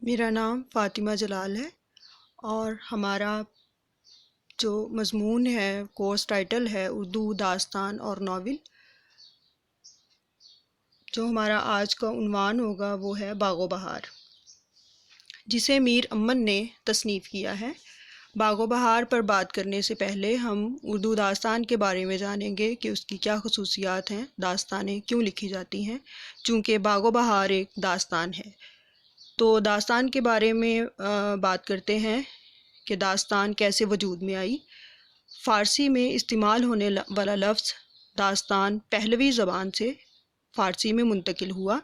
میرا نام فاطمہ جلال ہے اور ہمارا جو مضمون ہے کورس ٹائٹل ہے اردو داستان اور ناول۔ جو ہمارا آج کا عنوان ہوگا وہ ہے باغ و بہار، جسے میر امن نے تصنیف کیا ہے۔ باغ و بہار پر بات کرنے سے پہلے ہم اردو داستان کے بارے میں جانیں گے کہ اس کی کیا خصوصیات ہیں، داستانیں کیوں لکھی جاتی ہیں، چونکہ باغ و بہار ایک داستان ہے۔ تو داستان کے بارے میں بات کرتے ہیں کہ داستان کیسے وجود میں آئی۔ فارسی میں استعمال ہونے والا لفظ داستان پہلوی زبان سے فارسی میں منتقل ہوا۔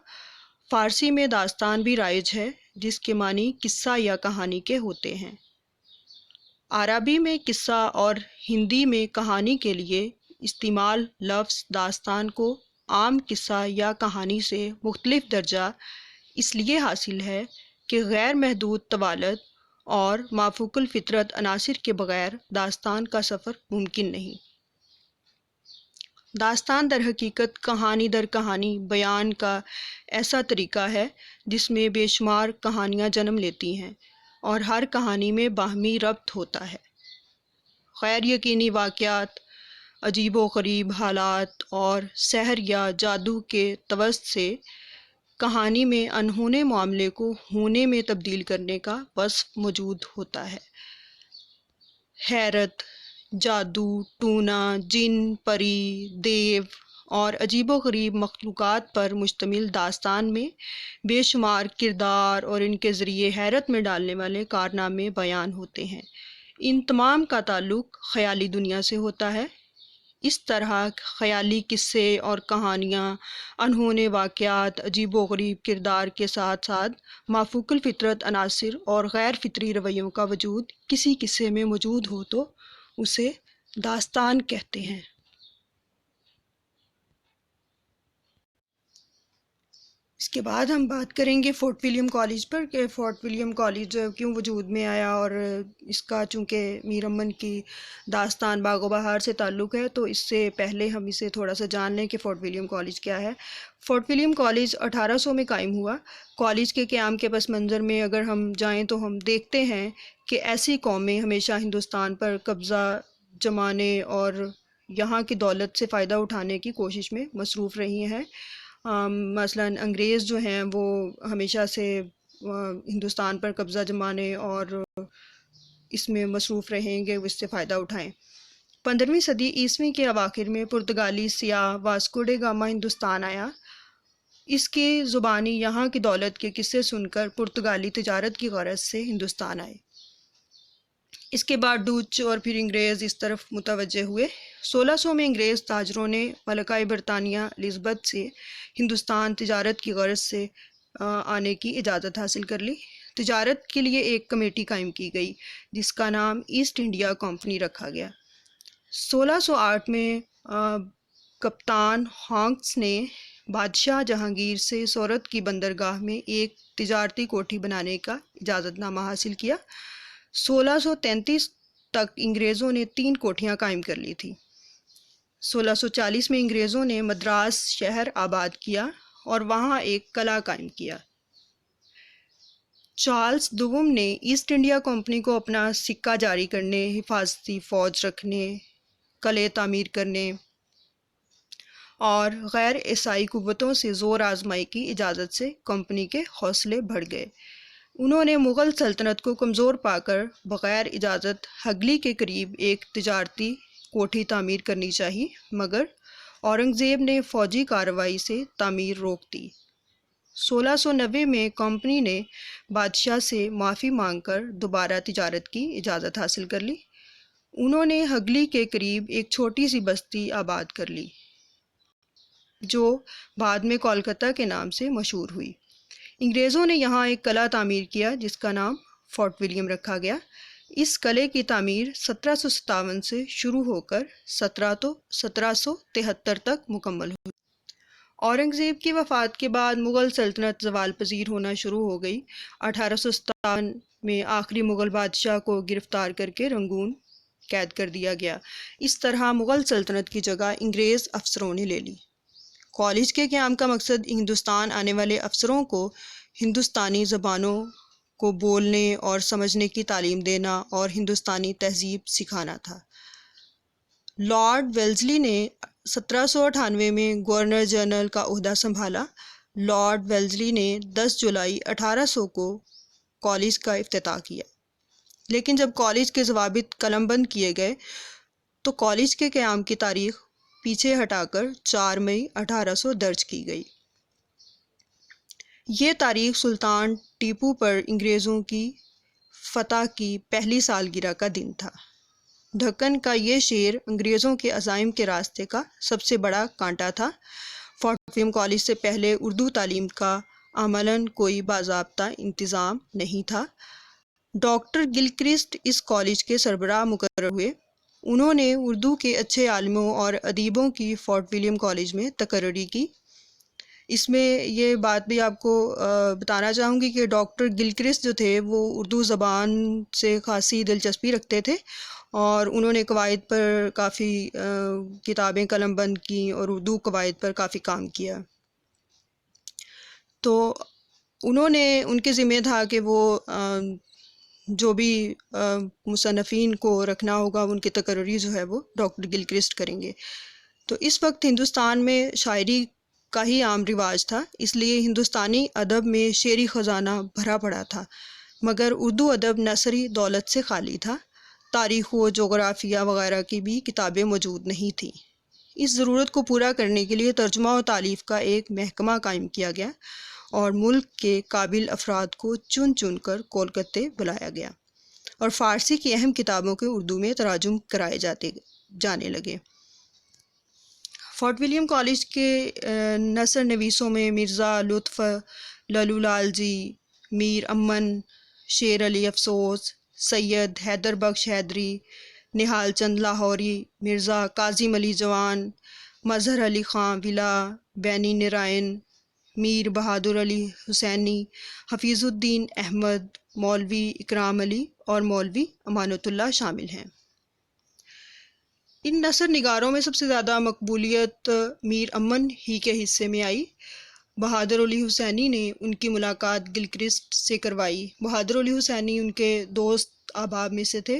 فارسی میں داستان بھی رائج ہے، جس کے معنی قصہ یا کہانی کے ہوتے ہیں۔ عربی میں قصہ اور ہندی میں کہانی کے لیے استعمال لفظ داستان کو عام قصہ یا کہانی سے مختلف درجہ اس لیے حاصل ہے کہ غیر محدود طوالت اور مافوق الفطرت عناصر کے بغیر داستان کا سفر ممکن نہیں۔ داستان در حقیقت کہانی در کہانی بیان کا ایسا طریقہ ہے جس میں بے شمار کہانیاں جنم لیتی ہیں اور ہر کہانی میں باہمی ربط ہوتا ہے۔ غیر یقینی واقعات، عجیب و غریب حالات اور سحر یا جادو کے توسط سے کہانی میں انہونے معاملے کو ہونے میں تبدیل کرنے کا وصف موجود ہوتا ہے۔ حیرت، جادو، ٹونا، جن، پری، دیو اور عجیب و غریب مخلوقات پر مشتمل داستان میں بے شمار کردار اور ان کے ذریعے حیرت میں ڈالنے والے کارنامے بیان ہوتے ہیں۔ ان تمام کا تعلق خیالی دنیا سے ہوتا ہے۔ اس طرح خیالی قصے اور کہانیاں، انہونے واقعات، عجیب و غریب کردار کے ساتھ ساتھ مافوق الفطرت عناصر اور غیر فطری رویوں کا وجود کسی قصے میں موجود ہو تو اسے داستان کہتے ہیں۔ اس کے بعد ہم بات کریں گے فورٹ ولیم کالج پر کہ فورٹ ولیم کالج کیوں وجود میں آیا، اور اس کا چونکہ میر امن کی داستان باغ و بہار سے تعلق ہے تو اس سے پہلے ہم اسے تھوڑا سا جان لیں کہ فورٹ ولیم کالج کیا ہے۔ فورٹ ولیم کالج 1800 میں قائم ہوا۔ کالج کے قیام کے پس منظر میں اگر ہم جائیں تو ہم دیکھتے ہیں کہ ایسی قومیں ہمیشہ ہندوستان پر قبضہ جمانے اور یہاں کی دولت سے فائدہ اٹھانے کی کوشش میں مصروف رہی ہیں۔ مثلاً انگریز جو ہیں وہ ہمیشہ سے ہندوستان پر قبضہ جمانے اور اس میں مصروف رہیں گے، اس سے فائدہ اٹھائیں۔ 15ویں صدی عیسوی کے اواخر میں پرتگالی سیاح واسکو ڈے گاما ہندوستان آیا۔ اس کی زبانی یہاں کی دولت کے قصے سن کر پرتگالی تجارت کی غرض سے ہندوستان آئے۔ اس کے بعد ڈچ اور پھر انگریز اس طرف متوجہ ہوئے۔ 1600 میں انگریز تاجروں نے ملکہ برطانیہ الزبتھ سے ہندوستان تجارت کی غرض سے آنے کی اجازت حاصل کر لی۔ تجارت کے لیے ایک کمیٹی قائم کی گئی جس کا نام ایسٹ انڈیا کمپنی رکھا گیا۔ 1608 میں کپتان ہانکس نے بادشاہ جہانگیر سے سورت کی بندرگاہ میں ایک تجارتی کوٹھی بنانے کا اجازت نامہ حاصل کیا۔ 1633 تک انگریزوں نے 3 کوٹھیاں قائم کر لی تھیں۔ 1640 میں انگریزوں نے مدراس شہر آباد کیا اور وہاں ایک قلعہ قائم کیا۔ چارلس دوم نے ایسٹ انڈیا کمپنی کو اپنا سکہ جاری کرنے، حفاظتی فوج رکھنے، قلعے تعمیر کرنے اور غیر عیسائی قوتوں سے زور آزمائی کی اجازت سے کمپنی کے حوصلے بڑھ گئے۔ انہوں نے مغل سلطنت کو کمزور پا کر بغیر اجازت ہگلی کے قریب ایک تجارتی کوٹھی تعمیر کرنی چاہی، مگر اورنگزیب نے فوجی کارروائی سے تعمیر روک دی۔ 1690 میں کمپنی نے بادشاہ سے معافی مانگ کر دوبارہ تجارت کی اجازت حاصل کر لی۔ انہوں نے ہگلی کے قریب ایک چھوٹی سی بستی آباد کر لی جو بعد میں کولکتہ کے نام سے مشہور ہوئی۔ انگریزوں نے یہاں ایک قلعہ تعمیر کیا جس کا نام فورٹ ولیم رکھا گیا۔ اس قلعے کی تعمیر 1757 سے شروع ہو کر 1773 تک مکمل ہوئی۔ اورنگزیب کی وفات کے بعد مغل سلطنت زوال پذیر ہونا شروع ہو گئی۔ 1857 میں آخری مغل بادشاہ کو گرفتار کر کے رنگون قید کر دیا گیا۔ اس طرح مغل سلطنت کی جگہ انگریز افسروں نے لے لی۔ کالج کے قیام کا مقصد ہندوستان آنے والے افسروں کو ہندوستانی زبانوں کو بولنے اور سمجھنے کی تعلیم دینا اور ہندوستانی تہذیب سکھانا تھا۔ لارڈ ویلزلی نے 1798 میں گورنر جنرل کا عہدہ سنبھالا۔ لارڈ ویلزلی نے 10 جولائی 1800 کو کالج کا افتتاح کیا، لیکن جب کالج کے ضوابط قلم بند کیے گئے تو کالج کے قیام کی تاریخ پیچھے ہٹا کر 4 مئی 1800 درج کی گئی۔ یہ تاریخ سلطان ٹیپو پر انگریزوں کی فتح کی پہلی سالگرہ کا دن تھا۔ دکن کا یہ شہر انگریزوں کے عزائم کے راستے کا سب سے بڑا کانٹا تھا۔ فورٹ ولیم کالج سے پہلے اردو تعلیم کا عملاً کوئی باضابطہ انتظام نہیں تھا۔ ڈاکٹر گلکرسٹ اس کالج کے سربراہ مقرر ہوئے۔ انہوں نے اردو کے اچھے عالموں اور ادیبوں کی فورٹ ولیم کالج میں تقرری کی۔ اس میں یہ بات بھی آپ کو بتانا چاہوں گی کہ ڈاکٹر گلکرسٹ جو تھے وہ اردو زبان سے خاصی دلچسپی رکھتے تھے، اور انہوں نے قواعد پر کافی کتابیں قلم بند کیں اور اردو قواعد پر کافی کام کیا۔ تو انہوں نے ان کے ذمہ تھا کہ وہ جو بھی مصنفین کو رکھنا ہوگا ان کی تقرری جو ہے وہ ڈاکٹر گلکرسٹ کریں گے۔ تو اس وقت ہندوستان میں شاعری کا ہی عام رواج تھا، اس لیے ہندوستانی ادب میں شعری خزانہ بھرا پڑا تھا، مگر اردو ادب نثری دولت سے خالی تھا۔ تاریخ و جغرافیہ وغیرہ کی بھی کتابیں موجود نہیں تھیں۔ اس ضرورت کو پورا کرنے کے لیے ترجمہ و تالیف کا ایک محکمہ قائم کیا گیا اور ملک کے قابل افراد کو چن چن کر کولکتے بلایا گیا، اور فارسی کی اہم کتابوں کے اردو میں تراجم کرائے جانے لگے۔ فورٹ ولیم کالج کے نثر نویسوں میں مرزا لطف، للو لال جی، میر امن، شیر علی افسوس، سید حیدر بخش حیدری، نہال چند لاہوری، مرزا کاظم علی جوان، مظہر علی خاں ولا، بینی نرائن، میر بہادر علی حسینی، حفیظ الدین احمد، مولوی اکرام علی اور مولوی امانت اللہ شامل ہیں۔ ان نثر نگاروں میں سب سے زیادہ مقبولیت میر امن ہی کے حصے میں آئی۔ بہادر علی حسینی نے ان کی ملاقات گلکرسٹ سے کروائی۔ بہادر علی حسینی ان کے دوست احباب میں سے تھے،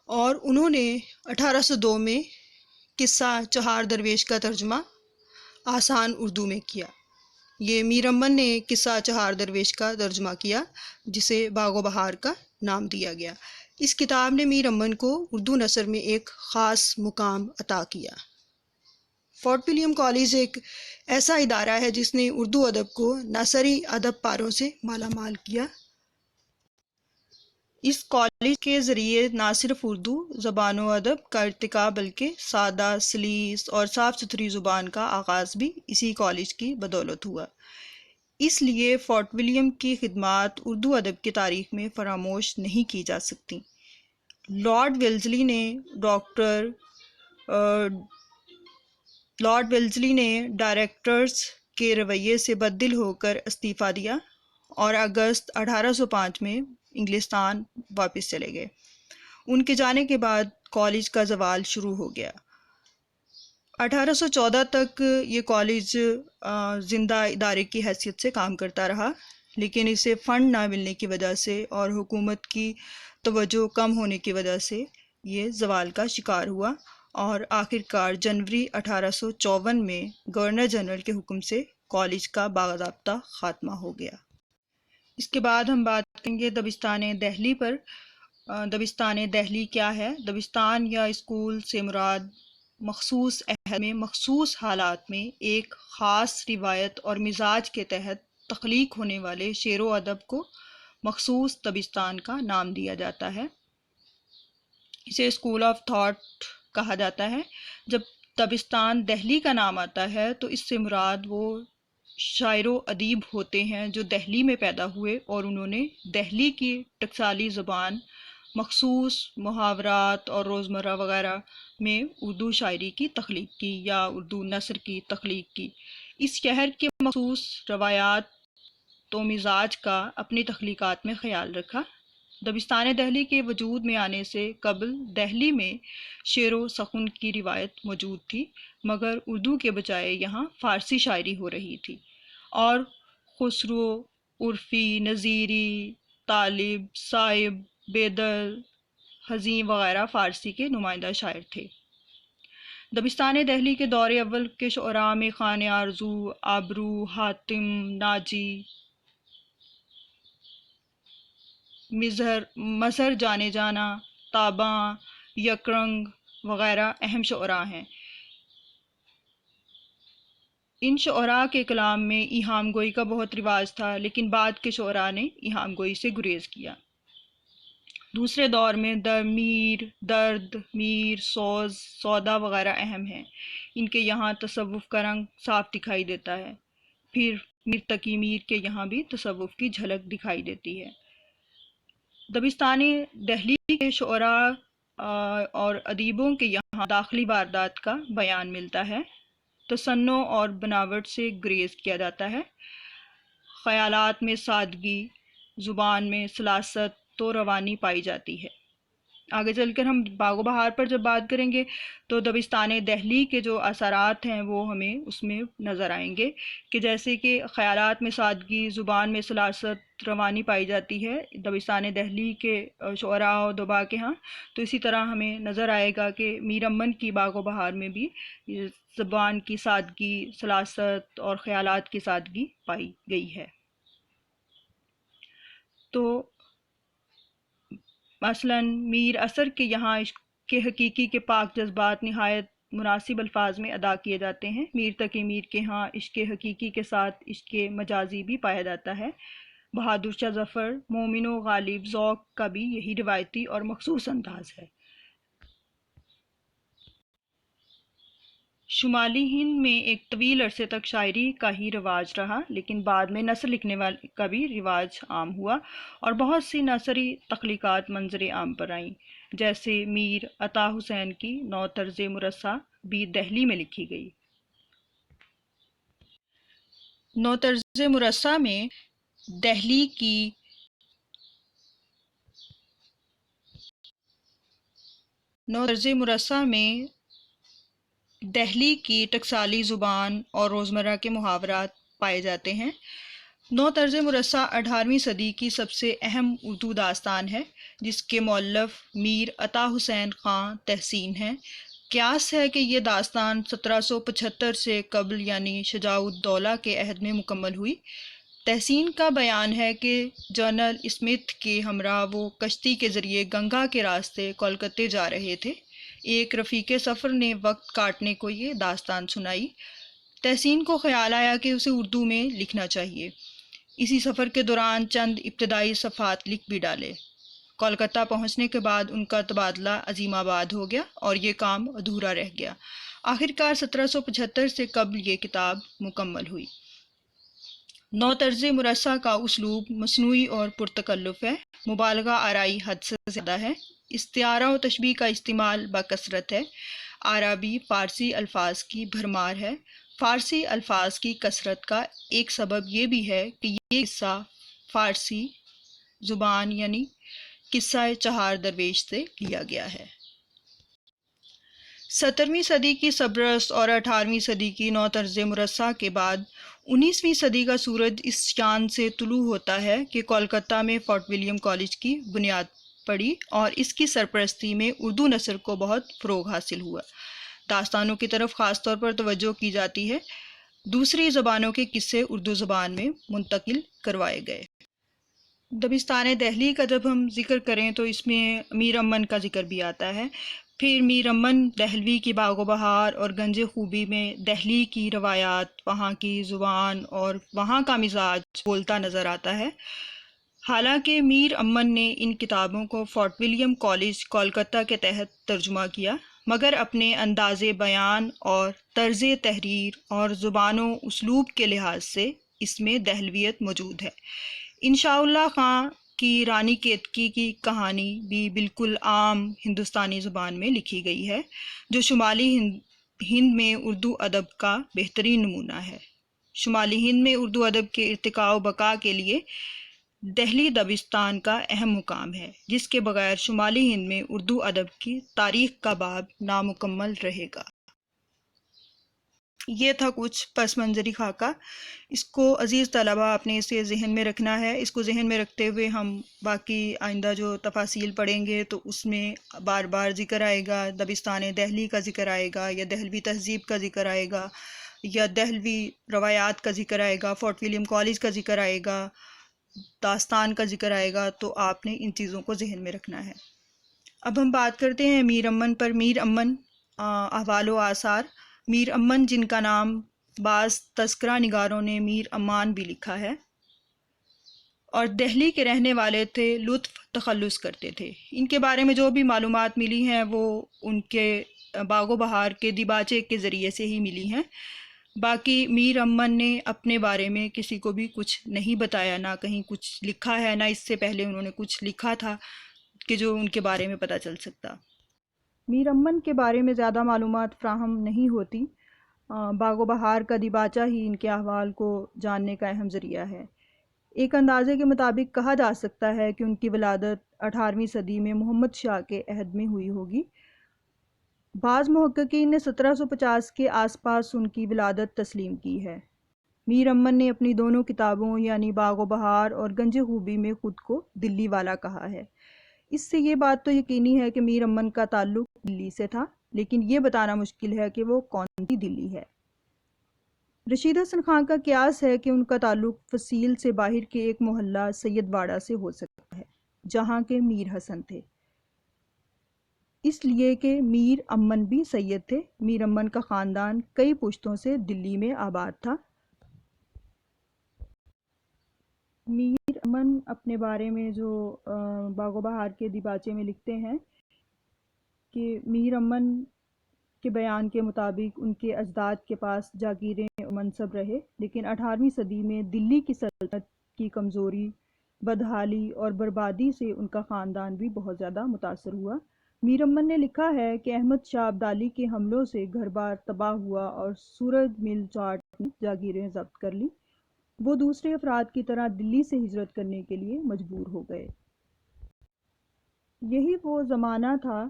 اور انہوں نے 1802 میں قصہ چہار درویش کا ترجمہ آسان اردو میں کیا۔ یہ میر امن نے قصہ چہار درویش کا ترجمہ کیا، جسے باغ و بہار کا نام دیا گیا۔ اس کتاب نے میر امن کو اردو نثر میں ایک خاص مقام عطا کیا۔ فورٹ ولیم کالج ایک ایسا ادارہ ہے جس نے اردو ادب کو نثری ادب پاروں سے مالا مال کیا۔ اس کالج کے ذریعے نہ صرف اردو زبان و ادب کا ارتقاء بلکہ سادہ، سلیس اور صاف ستھری زبان کا آغاز بھی اسی کالج کی بدولت ہوا۔ اس لیے فورٹ ولیم کی خدمات اردو ادب کی تاریخ میں فراموش نہیں کی جا سکتی۔ لارڈ ویلزلی نے ڈائریکٹرز کے رویے سے بددل ہو کر استعفیٰ دیا اور اگست 1805 میں انگلستان واپس چلے گئے۔ ان کے جانے کے بعد کالج کا زوال شروع ہو گیا۔ 1814 تک یہ کالج زندہ ادارے کی حیثیت سے کام کرتا رہا، لیکن اسے فنڈ نہ ملنے کی وجہ سے اور حکومت کی توجہ کم ہونے کی وجہ سے یہ زوال کا شکار ہوا، اور آخرکار جنوری 1854 میں گورنر جنرل کے حکم سے کالج کا باضابطہ خاتمہ ہو گیا۔ اس کے بعد ہم بات کریں گے دبستان دہلی پر۔ دبستان دہلی کیا ہے؟ دبستان یا اسکول سے مراد مخصوص عہد میں مخصوص حالات میں ایک خاص روایت اور مزاج کے تحت تخلیق ہونے والے شعر و ادب کو مخصوص دبستان کا نام دیا جاتا ہے۔ اسے اسکول آف تھاٹ کہا جاتا ہے۔ جب دبستان دہلی کا نام آتا ہے تو اس سے مراد وہ شاعر و ادیب ہوتے ہیں جو دہلی میں پیدا ہوئے اور انہوں نے دہلی کی ٹکسالی زبان، مخصوص محاورات اور روزمرہ وغیرہ میں اردو شاعری کی تخلیق کی یا اردو نثر کی تخلیق کی۔ اس شہر کے مخصوص روایات و مزاج کا اپنی تخلیقات میں خیال رکھا۔ دبستان دہلی کے وجود میں آنے سے قبل دہلی میں شعر و سخن کی روایت موجود تھی، مگر اردو کے بجائے یہاں فارسی شاعری ہو رہی تھی، اور خسرو، عرفی، نظیری، طالب، صائب، بیدر، حزین وغیرہ فارسی کے نمائندہ شاعر تھے۔ دبستان دہلی کے دور اول کے شعراء میں خان آرزو، آبرو، حاتم، ناجی، مظہر جانے جانا، تاباں، یکرنگ وغیرہ اہم شعراء ہیں۔ ان شعراء کے کلام میں ایہام گوئی کا بہت رواج تھا، لیکن بعد کے شعراء نے ایہام گوئی سے گریز کیا۔ دوسرے دور میں میر، درد، میر، سوز، سودا وغیرہ اہم ہیں۔ ان کے یہاں تصوف کا رنگ صاف دکھائی دیتا ہے۔ پھر میر تقی میر کے یہاں بھی تصوف کی جھلک دکھائی دیتی ہے۔ دبستان دہلی کے شعراء اور ادیبوں کے یہاں داخلی واردات کا بیان ملتا ہے۔ تصنع اور بناوٹ سے گریز کیا جاتا ہے۔ خیالات میں سادگی، زبان میں سلاست تو روانی پائی جاتی ہے۔ آگے چل کر ہم باغ و بہار پر جب بات کریں گے تو دبستان دہلی کے جو اثرات ہیں وہ ہمیں اس میں نظر آئیں گے، کہ جیسے کہ خیالات میں سادگی، زبان میں سلاست، روانی پائی جاتی ہے دبستان دہلی کے شعراء و ادباء کے ہاں، تو اسی طرح ہمیں نظر آئے گا کہ میر امن کی باغ و بہار میں بھی زبان کی سادگی، سلاست اور خیالات کی سادگی پائی گئی ہے۔ تو مثلاً میر اثر کے یہاں عشق کے حقیقی کے پاک جذبات نہایت مناسب الفاظ میں ادا کیے جاتے ہیں۔ میر تقی میر کے ہاں عشق حقیقی کے ساتھ عشق مجازی بھی پایا جاتا ہے۔ بہادر شاہ ظفر، مومن و غالب ذوق کا بھی یہی روایتی اور مخصوص انداز ہے۔ شمالی ہند میں ایک طویل عرصے تک شاعری کا ہی رواج رہا، لیکن بعد میں نثر لکھنے والے کا بھی رواج عام ہوا اور بہت سی نثری تخلیقات منظر عام پر آئیں، جیسے میر عطا حسین کی نو طرز مرصع بھی دہلی میں لکھی گئی۔ نو طرز مرصع میں دہلی کی ٹکسالی زبان اور روزمرہ کے محاورات پائے جاتے ہیں۔ نو طرز مرصع 18ویں صدی کی سب سے اہم اردو داستان ہے، جس کے مؤلف میر عطا حسین خاں تحسین ہیں۔ قیاس ہے کہ یہ داستان 1775 سے قبل یعنی شجاع الدولہ کے عہد میں مکمل ہوئی۔ تحسین کا بیان ہے کہ جنرل اسمتھ کے ہمراہ وہ کشتی کے ذریعے گنگا کے راستے کولکتے جا رہے تھے۔ ایک رفیق سفر نے وقت کاٹنے کو یہ داستان سنائی۔ تحسین کو خیال آیا کہ اسے اردو میں لکھنا چاہیے۔ اسی سفر کے دوران چند ابتدائی صفحات لکھ بھی ڈالے۔ کولکتہ پہنچنے کے بعد ان کا تبادلہ عظیم آباد ہو گیا اور یہ کام ادھورا رہ گیا۔ آخرکار 1775 سے قبل یہ کتاب مکمل ہوئی۔ نو طرز مرصع کا اسلوب مصنوعی اور پرتکلف ہے، مبالغہ آرائی حد سے زیادہ ہے، استعارہ و تشبیہ کا استعمال بکثرت ہے، عربی فارسی الفاظ کی بھرمار ہے۔ فارسی الفاظ کی کثرت کا ایک سبب یہ بھی ہے کہ یہ قصہ فارسی زبان یعنی قصہ چہار درویش سے لیا گیا ہے۔ 17ویں صدی کی سبرس اور 18ویں صدی کی نو طرز مرصع کے بعد 19ویں صدی کا سورج اس شان سے طلوع ہوتا ہے کہ کولکتہ میں فورٹ ولیم کالج کی بنیاد پڑی اور اس کی سرپرستی میں اردو نثر کو بہت فروغ حاصل ہوا۔ داستانوں کی طرف خاص طور پر توجہ کی جاتی ہے۔ دوسری زبانوں کے قصے اردو زبان میں منتقل کروائے گئے۔ دبستان دہلی کا جب ہم ذکر کریں تو اس میں میر امن کا ذکر بھی آتا ہے۔ پھر میر امن دہلوی کی باغ و بہار اور گنج خوبی میں دہلی کی روایات، وہاں کی زبان اور وہاں کا مزاج بولتا نظر آتا ہے۔ حالانکہ میر امن نے ان کتابوں کو فورٹ ولیم کالج کولکتہ کے تحت ترجمہ کیا، مگر اپنے انداز بیان اور طرز تحریر اور زبان و اسلوب کے لحاظ سے اس میں دہلویت موجود ہے۔ انشاء اللہ خاں کی رانی کیتکی کی کہانی بھی بالکل عام ہندوستانی زبان میں لکھی گئی ہے، جو شمالی ہند میں اردو ادب کا بہترین نمونہ ہے۔ شمالی ہند میں اردو ادب کے ارتقاء و بقا کے لیے دہلی دبستان کا اہم مقام ہے، جس کے بغیر شمالی ہند میں اردو ادب کی تاریخ کا باب نامکمل رہے گا۔ یہ تھا کچھ پس منظری خاکہ. اس کو عزیز طلبہ اپنے اسے ذہن میں رکھنا ہے. اس کو ذہن میں رکھتے ہوئے ہم باقی آئندہ جو تفاصیل پڑھیں گے تو اس میں بار بار ذکر آئے گا، دبستان دہلی کا ذکر آئے گا، یا دہلوی تہذیب کا ذکر آئے گا، یا دہلوی روایات کا ذکر آئے گا، فورٹ ولیم کالج کا ذکر آئے گا، داستان کا ذکر آئے گا. تو آپ نے ان چیزوں کو ذہن میں رکھنا ہے. اب ہم بات کرتے ہیں میر امن پر. میر امن احوال و آثار. میر امن جن کا نام بعض تذکرہ نگاروں نے میر امان بھی لکھا ہے، اور دہلی کے رہنے والے تھے. لطف تخلص کرتے تھے. ان کے بارے میں جو بھی معلومات ملی ہیں وہ ان کے باغ و بہار کے دیباچے کے ذریعے سے ہی ملی ہیں. باقی میر امن نے اپنے بارے میں کسی کو بھی کچھ نہیں بتایا، نہ کہیں کچھ لکھا ہے، نہ اس سے پہلے انہوں نے کچھ لکھا تھا کہ جو ان کے بارے میں پتہ چل سکتا. میر امن کے بارے میں زیادہ معلومات فراہم نہیں ہوتی. باغ و بہار کا دیباچہ ہی ان کے احوال کو جاننے کا اہم ذریعہ ہے. ایک اندازے کے مطابق کہا جا سکتا ہے کہ ان کی ولادت 18ویں صدی میں محمد شاہ کے عہد میں ہوئی ہوگی. بعض محققین نے 1750 کے آس پاس ان کی ولادت تسلیم کی ہے. میر امن نے اپنی دونوں کتابوں یعنی باغ و بہار اور گنج خوبی میں خود کو دلی والا کہا ہے. اس سے یہ بات تو یقینی ہے کہ میر امن کا تعلق دلی سے تھا، لیکن یہ بتانا مشکل ہے کہ وہ کون سی دلی ہے. رشید حسن خان کا قیاس ہے کہ ان کا تعلق فصیل سے باہر کے ایک محلہ سید واڑہ سے ہو سکتا ہے جہاں کے میر حسن تھے، اس لیے کہ میر امن بھی سید تھے. میر امن کا خاندان کئی پشتوں سے دلی میں آباد تھا. میر امن اپنے بارے میں جو باغ و بہار کے دیباچے میں لکھتے ہیں کہ میر امن کے بیان کے مطابق ان کے اجداد کے پاس جاگیریں اور منصب رہے، لیکن 18ویں صدی میں دلی کی سلطنت کی کمزوری، بدحالی اور بربادی سے ان کا خاندان بھی بہت زیادہ متاثر ہوا. میر امن نے لکھا ہے کہ احمد شاہ ابدالی کے حملوں سے گھر بار تباہ ہوا اور سورج مل چاٹ نے جاگیریں ضبط کر لی. وہ دوسرے افراد کی طرح دلی سے ہجرت کرنے کے لیے مجبور ہو گئے. یہی وہ زمانہ تھا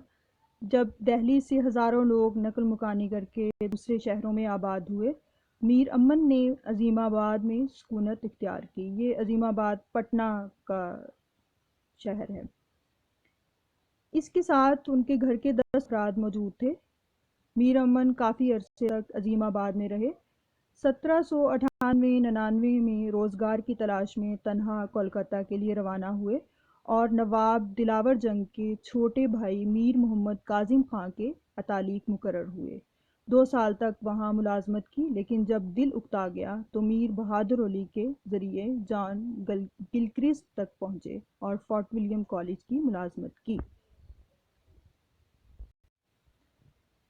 جب دہلی سے ہزاروں لوگ نقل مکانی کر کے دوسرے شہروں میں آباد ہوئے. میر امن نے عظیم آباد میں سکونت اختیار کی. یہ عظیم آباد پٹنہ کا شہر ہے. اس کے ساتھ ان کے گھر کے 10 افراد موجود تھے. میر امن کافی عرصے تک عظیم آباد میں رہے. 1798-99 میں روزگار کی تلاش میں تنہا کولکتہ کے لیے روانہ ہوئے اور نواب دلاور جنگ کے چھوٹے بھائی میر محمد کاظم خان کے اتالیق مقرر ہوئے. 2 سال تک وہاں ملازمت کی، لیکن جب دل اکتا گیا تو میر بہادر علی کے ذریعے جان گلکرسٹ تک پہنچے اور فورٹ ولیم کالج کی ملازمت کی.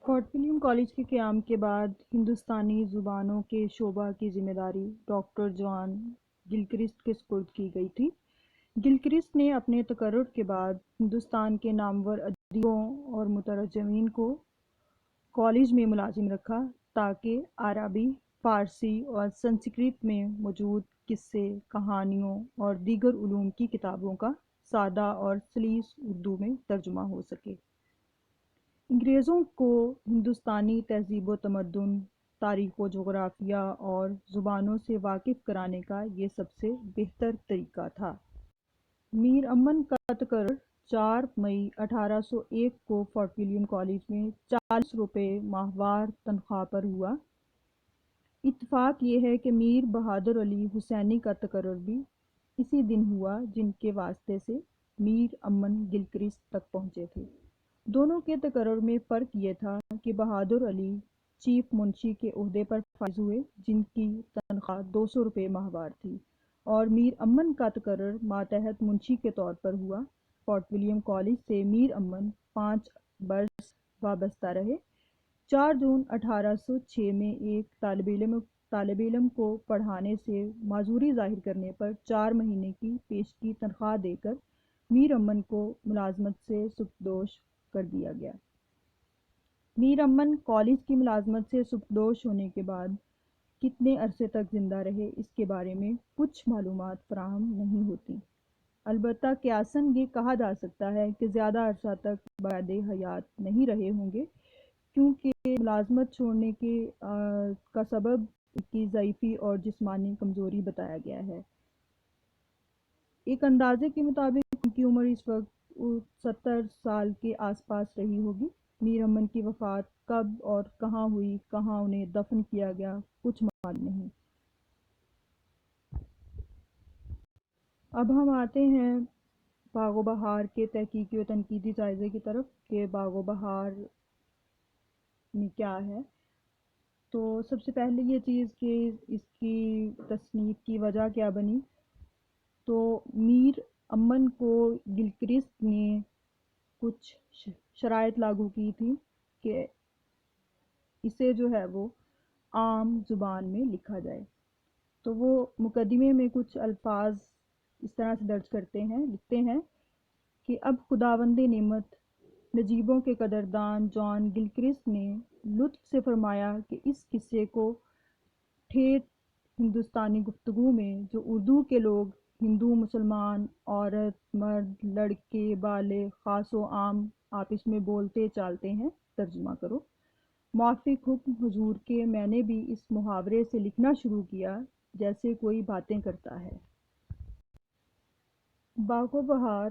فورٹ ولیم کالج کے قیام کے بعد ہندوستانی زبانوں کے شعبہ کی ذمہ داری ڈاکٹر جان گلکرسٹ کے سپرد کی گئی تھی. گلکرسٹ نے اپنے تقرر کے بعد ہندوستان کے نامور ادیبوں اور مترجمین کو کالج میں ملازم رکھا تاکہ عربی، فارسی اور سنسکرت میں موجود قصے، کہانیوں اور دیگر علوم کی کتابوں کا سادہ اور سلیس اردو میں ترجمہ ہو سکے. انگریزوں کو ہندوستانی تہذیب و تمدن، تاریخ و جغرافیہ اور زبانوں سے واقف کرانے کا یہ سب سے بہتر طریقہ تھا. میر امن کا تقرر 4 مئی 1801 کو فورٹ ولیم کالج میں 40 روپے ماہوار تنخواہ پر ہوا. اتفاق یہ ہے کہ میر بہادر علی حسینی کا تقرر بھی اسی دن ہوا جن کے واسطے سے میر امن گلکرسٹ تک پہنچے تھے. دونوں کے تقرر میں فرق یہ تھا کہ بہادر علی چیف منشی کے عہدے پر فائز ہوئے جن کی تنخواہ 200 روپے ماہوار تھی، اور میر امن کا تقرر ماتحت منشی کے طور پر ہوا. فورٹ ولیم کالج سے میر امن 5 برس وابستہ رہے. 4 جون 1806 میں ایک طالب علم کو پڑھانے سے معذوری ظاہر کرنے پر 4 مہینے کی پیشگی تنخواہ دے کر میر امن کو ملازمت سے سبکدوش کر دیا گیا. میر امن کالج کی ملازمت سے سبکدوش ہونے کے بعد کتنے عرصے تک زندہ رہے اس کے بارے میں کچھ معلومات فراہم نہیں ہوتی. البتہ قیاساً یہ کہا جا سکتا ہے کہ زیادہ عرصہ تک بعد حیات نہیں رہے ہوں گے، کیونکہ ملازمت چھوڑنے کا سبب کی ضعیفی اور جسمانی کمزوری بتایا گیا ہے۔ ایک اندازے کے مطابق ان کی عمر اس وقت 70 سال کے آس پاس رہی ہوگی۔ میر امن کی وفات کب اور کہاں ہوئی، کہاں انہیں دفن کیا گیا، کچھ معلوم نہیں۔ اب ہم آتے ہیں باغ و بہار کے تحقیقی و تنقیدی جائزے کی طرف کہ باغ و بہار میں کیا ہے۔ تو سب سے پہلے یہ چیز کہ اس کی تصنیف کی وجہ کیا بنی، تو میر امن کو گلکرسٹ نے کچھ شرائط لاگو کی تھی کہ اسے جو ہے وہ عام زبان میں لکھا جائے۔ تو وہ مقدمے میں کچھ الفاظ اس طرح سے درج لکھتے ہیں کہ اب خداوند نعمت نجیبوں کے قدردان جان گلکرسٹ نے لطف سے فرمایا کہ اس قصے کو ٹھیٹھ ہندوستانی گفتگو میں جو اردو کے لوگ ہندو مسلمان عورت مرد لڑکے بالغ خاص و عام آپس میں بولتے چالتے ہیں ترجمہ کرو۔ موافق حکم حضور کے میں نے بھی اس محاورے سے لکھنا شروع کیا جیسے کوئی باتیں کرتا ہے۔ باغ و بہار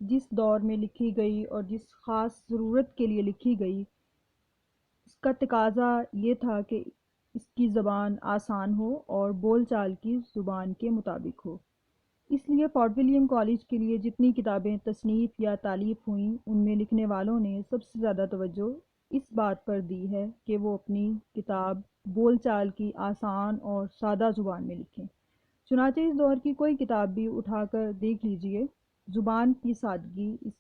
جس دور میں لکھی گئی اور جس خاص ضرورت کے لیے لکھی گئی، اس کا تقاضا یہ تھا کہ اس کی زبان آسان ہو اور بول چال کی زبان کے مطابق ہو۔ اس لیے فورٹ ولیم کالج کے لیے جتنی کتابیں تصنیف یا تالیف ہوئیں ان میں لکھنے والوں نے سب سے زیادہ توجہ اس بات پر دی ہے کہ وہ اپنی کتاب بول چال کی آسان اور سادہ زبان میں لکھیں۔ چنانچہ اس دور کی کوئی کتاب بھی اٹھا کر دیکھ لیجئے، زبان کی سادگی اس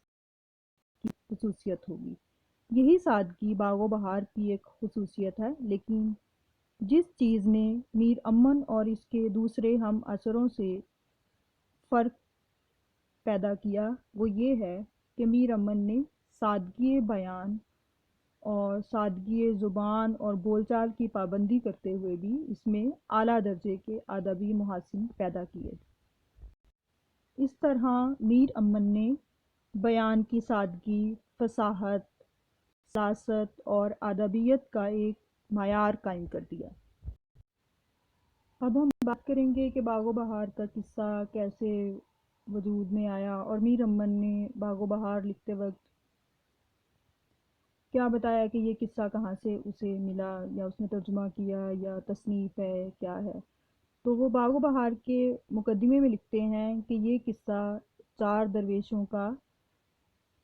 کی خصوصیت ہوگی۔ یہی سادگی باغ و بہار کی ایک خصوصیت ہے، لیکن جس چیز نے میر امن اور اس کے دوسرے ہم عصروں سے فرق پیدا کیا وہ یہ ہے کہ میر امن نے سادگی بیان اور سادگی زبان اور بول چال کی پابندی کرتے ہوئے بھی اس میں اعلیٰ درجے کے ادبی محاسن پیدا کیے۔ اس طرح میر امن نے بیان کی سادگی، فصاحت، سیاست اور ادبیت کا ایک معیار قائم کر دیا۔ اب ہم بات کریں گے کہ باغ و بہار کا قصہ کیسے وجود میں آیا اور میر امن نے باغ و بہار لکھتے وقت کیا بتایا کہ یہ قصہ کہاں سے اسے ملا یا اس نے ترجمہ کیا یا تصنیف ہے کیا ہے۔ تو وہ باغ و بہار کے مقدمے میں لکھتے ہیں کہ یہ قصہ 4 درویشوں کا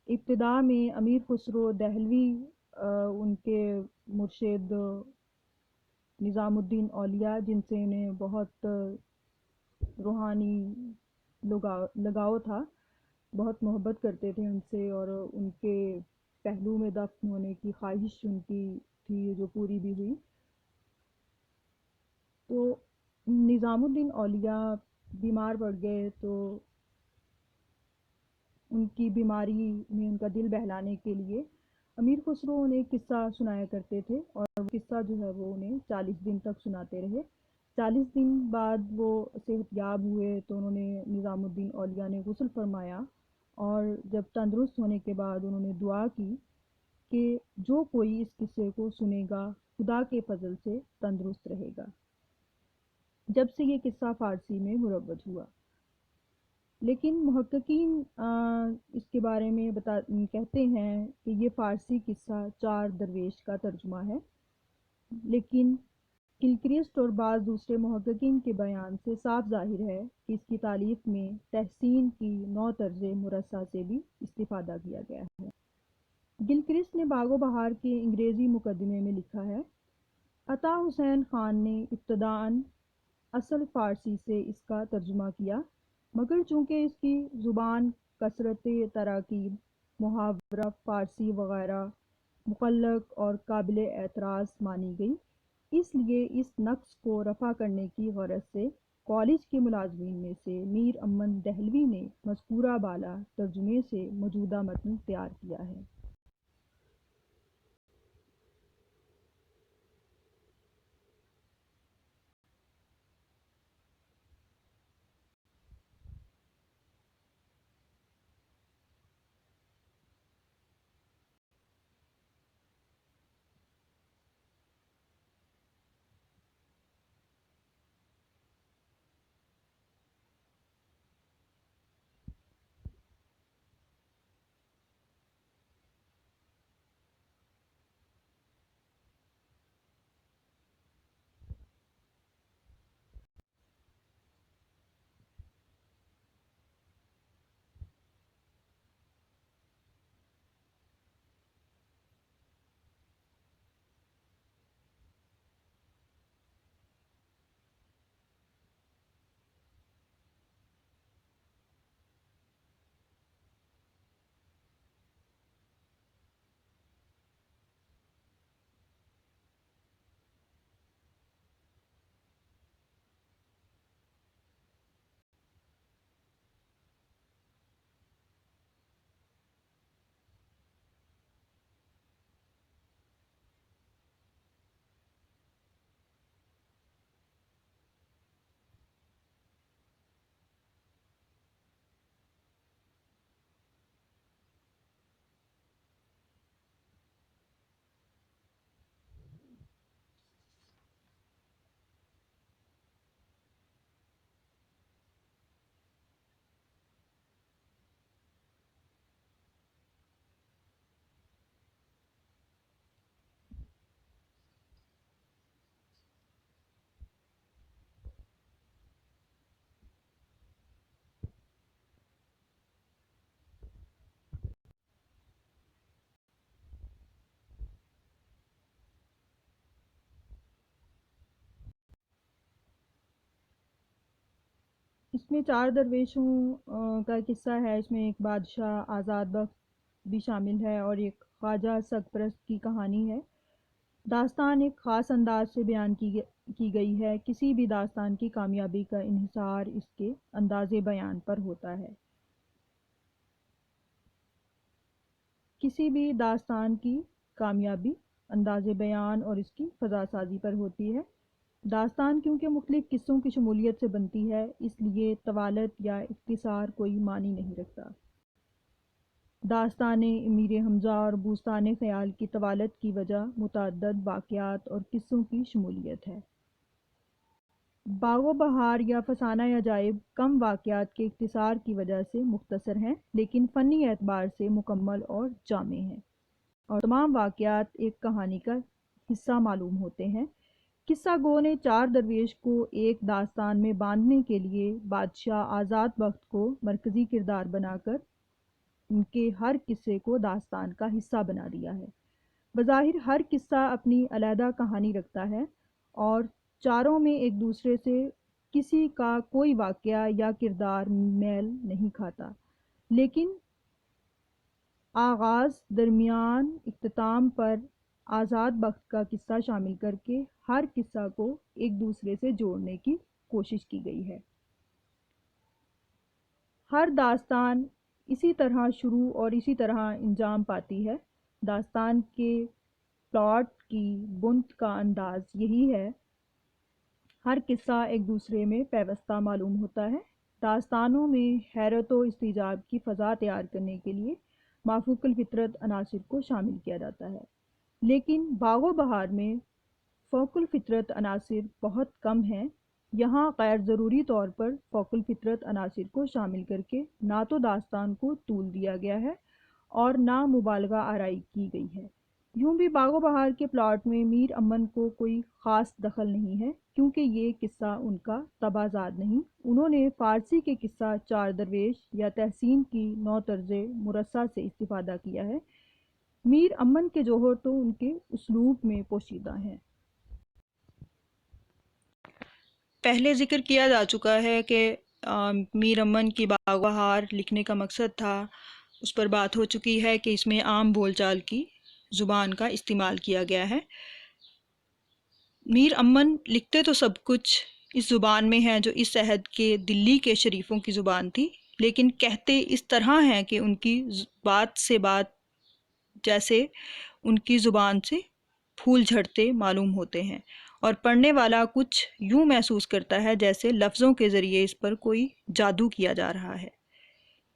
ابتدا میں امیر خسرو دہلوی ان کے مرشد نظام الدین اولیاء جن سے انہیں بہت روحانی لگاؤ تھا، بہت محبت کرتے تھے ان سے اور ان کے پہلو میں دفن ہونے کی خواہش ان کی تھی جو پوری بھی ہوئی۔ تو نظام الدین اولیاء بیمار پڑ گئے تو ان کی بیماری میں ان کا دل بہلانے کے لیے امیر خسرو انہیں قصہ سنایا کرتے تھے اور وہ قصہ جو ہے وہ انہیں 40 دن تک سناتے رہے۔ 40 دن بعد وہ صحت یاب ہوئے تو انہوں نے نظام الدین اولیاء نے غسل فرمایا اور جب تندرست ہونے کے بعد انہوں نے دعا کی کہ جو کوئی اس قصے کو سنے گا خدا کے فضل سے تندرست رہے گا۔ جب سے یہ قصہ فارسی میں مروج ہوا، لیکن محققین اس کے بارے میں کہتے ہیں کہ یہ فارسی قصہ 4 درویش کا ترجمہ ہے، لیکن گلکرسٹ اور بعض دوسرے محققین کے بیان سے صاف ظاہر ہے کہ اس کی تالیف میں تحسین کی نو طرز مرصع سے بھی استفادہ کیا گیا ہے۔ گلکرسٹ نے باغ و بہار کے انگریزی مقدمے میں لکھا ہے، عطا حسین خان نے ابتداً اصل فارسی سے اس کا ترجمہ کیا، مگر چونکہ اس کی زبان کثرت تراکیب، محاورہ فارسی وغیرہ مخلق اور قابل اعتراض مانی گئی، اس لیے اس نقص کو رفع کرنے کی غرض سے کالج کے ملازمین میں سے میر امن دہلوی نے مذکورہ بالا ترجمے سے موجودہ متن تیار کیا ہے۔ اس میں 4 درویشوں کا قصہ ہے. اس میں ایک بادشاہ آزاد بخت بھی شامل ہے اور ایک خواجہ سرپرست کی کہانی ہے. داستان ایک خاص انداز سے بیان کی گئی ہے. کسی بھی داستان کی کامیابی کا انحصار اس کے انداز بیان پر ہوتا ہے. کسی بھی داستان کی کامیابی انداز بیان اور اس کی فضا سازی پر ہوتی ہے. داستان کیونکہ مختلف قصوں کی شمولیت سے بنتی ہے، اس لیے طوالت یا اختصار کوئی معنی نہیں رکھتا. داستان امیر حمزہ اور بوستان خیال کی طوالت کی وجہ متعدد واقعات اور قصوں کی شمولیت ہے. باغ و بہار یا فسانہ عجائب کم واقعات کے اختصار کی وجہ سے مختصر ہیں، لیکن فنی اعتبار سے مکمل اور جامع ہیں، اور تمام واقعات ایک کہانی کا حصہ معلوم ہوتے ہیں. قصہ گو نے 4 درویش کو ایک داستان میں باندھنے کے لیے بادشاہ آزاد بخت کو مرکزی کردار بنا کر ان کے ہر قصے کو داستان کا حصہ بنا دیا ہے. بظاہر ہر قصہ اپنی علیحدہ کہانی رکھتا ہے اور چاروں میں ایک دوسرے سے کسی کا کوئی واقعہ یا کردار میل نہیں کھاتا، لیکن آغاز، درمیان، اختتام پر آزاد بخت کا قصہ شامل کر کے ہر قصہ کو ایک دوسرے سے جوڑنے کی کوشش کی گئی ہے. ہر داستان اسی طرح شروع اور اسی طرح انجام پاتی ہے. داستان کے پلاٹ کی بنت کا انداز یہی ہے. ہر قصہ ایک دوسرے میں پیوستہ معلوم ہوتا ہے. داستانوں میں حیرت و استعجاب کی فضا تیار کرنے کے لیے مافوق الفطرت عناصر کو شامل کیا جاتا ہے، لیکن باغ و بہار میں فوق الفطرت عناصر بہت کم ہیں. یہاں غیر ضروری طور پر فوق الفطرت عناصر کو شامل کر کے نہ تو داستان کو طول دیا گیا ہے اور نہ مبالغہ آرائی کی گئی ہے. یوں بھی باغ و بہار کے پلاٹ میں میر امن کو کوئی خاص دخل نہیں ہے، کیونکہ یہ قصہ ان کا طبع زاد نہیں. انہوں نے فارسی کے قصہ 4 درویش یا تحسین کی نو طرز مرصع سے استفادہ کیا ہے. میر امن کے جوہر تو ان کے اسلوب میں پوشیدہ ہیں. پہلے ذکر کیا جا چکا ہے کہ میر امن کی باغ و بہار لکھنے کا مقصد تھا. اس پر بات ہو چکی ہے کہ اس میں عام بول چال کی زبان کا استعمال کیا گیا ہے. میر امن لکھتے تو سب کچھ اس زبان میں ہیں جو اس عہد کے دلی کے شریفوں کی زبان تھی، لیکن کہتے اس طرح ہیں کہ ان کی بات سے بات جیسے ان کی زبان سے پھول جھڑتے معلوم ہوتے ہیں، اور پڑھنے والا کچھ یوں محسوس کرتا ہے جیسے لفظوں کے ذریعے اس پر کوئی جادو کیا جا رہا ہے.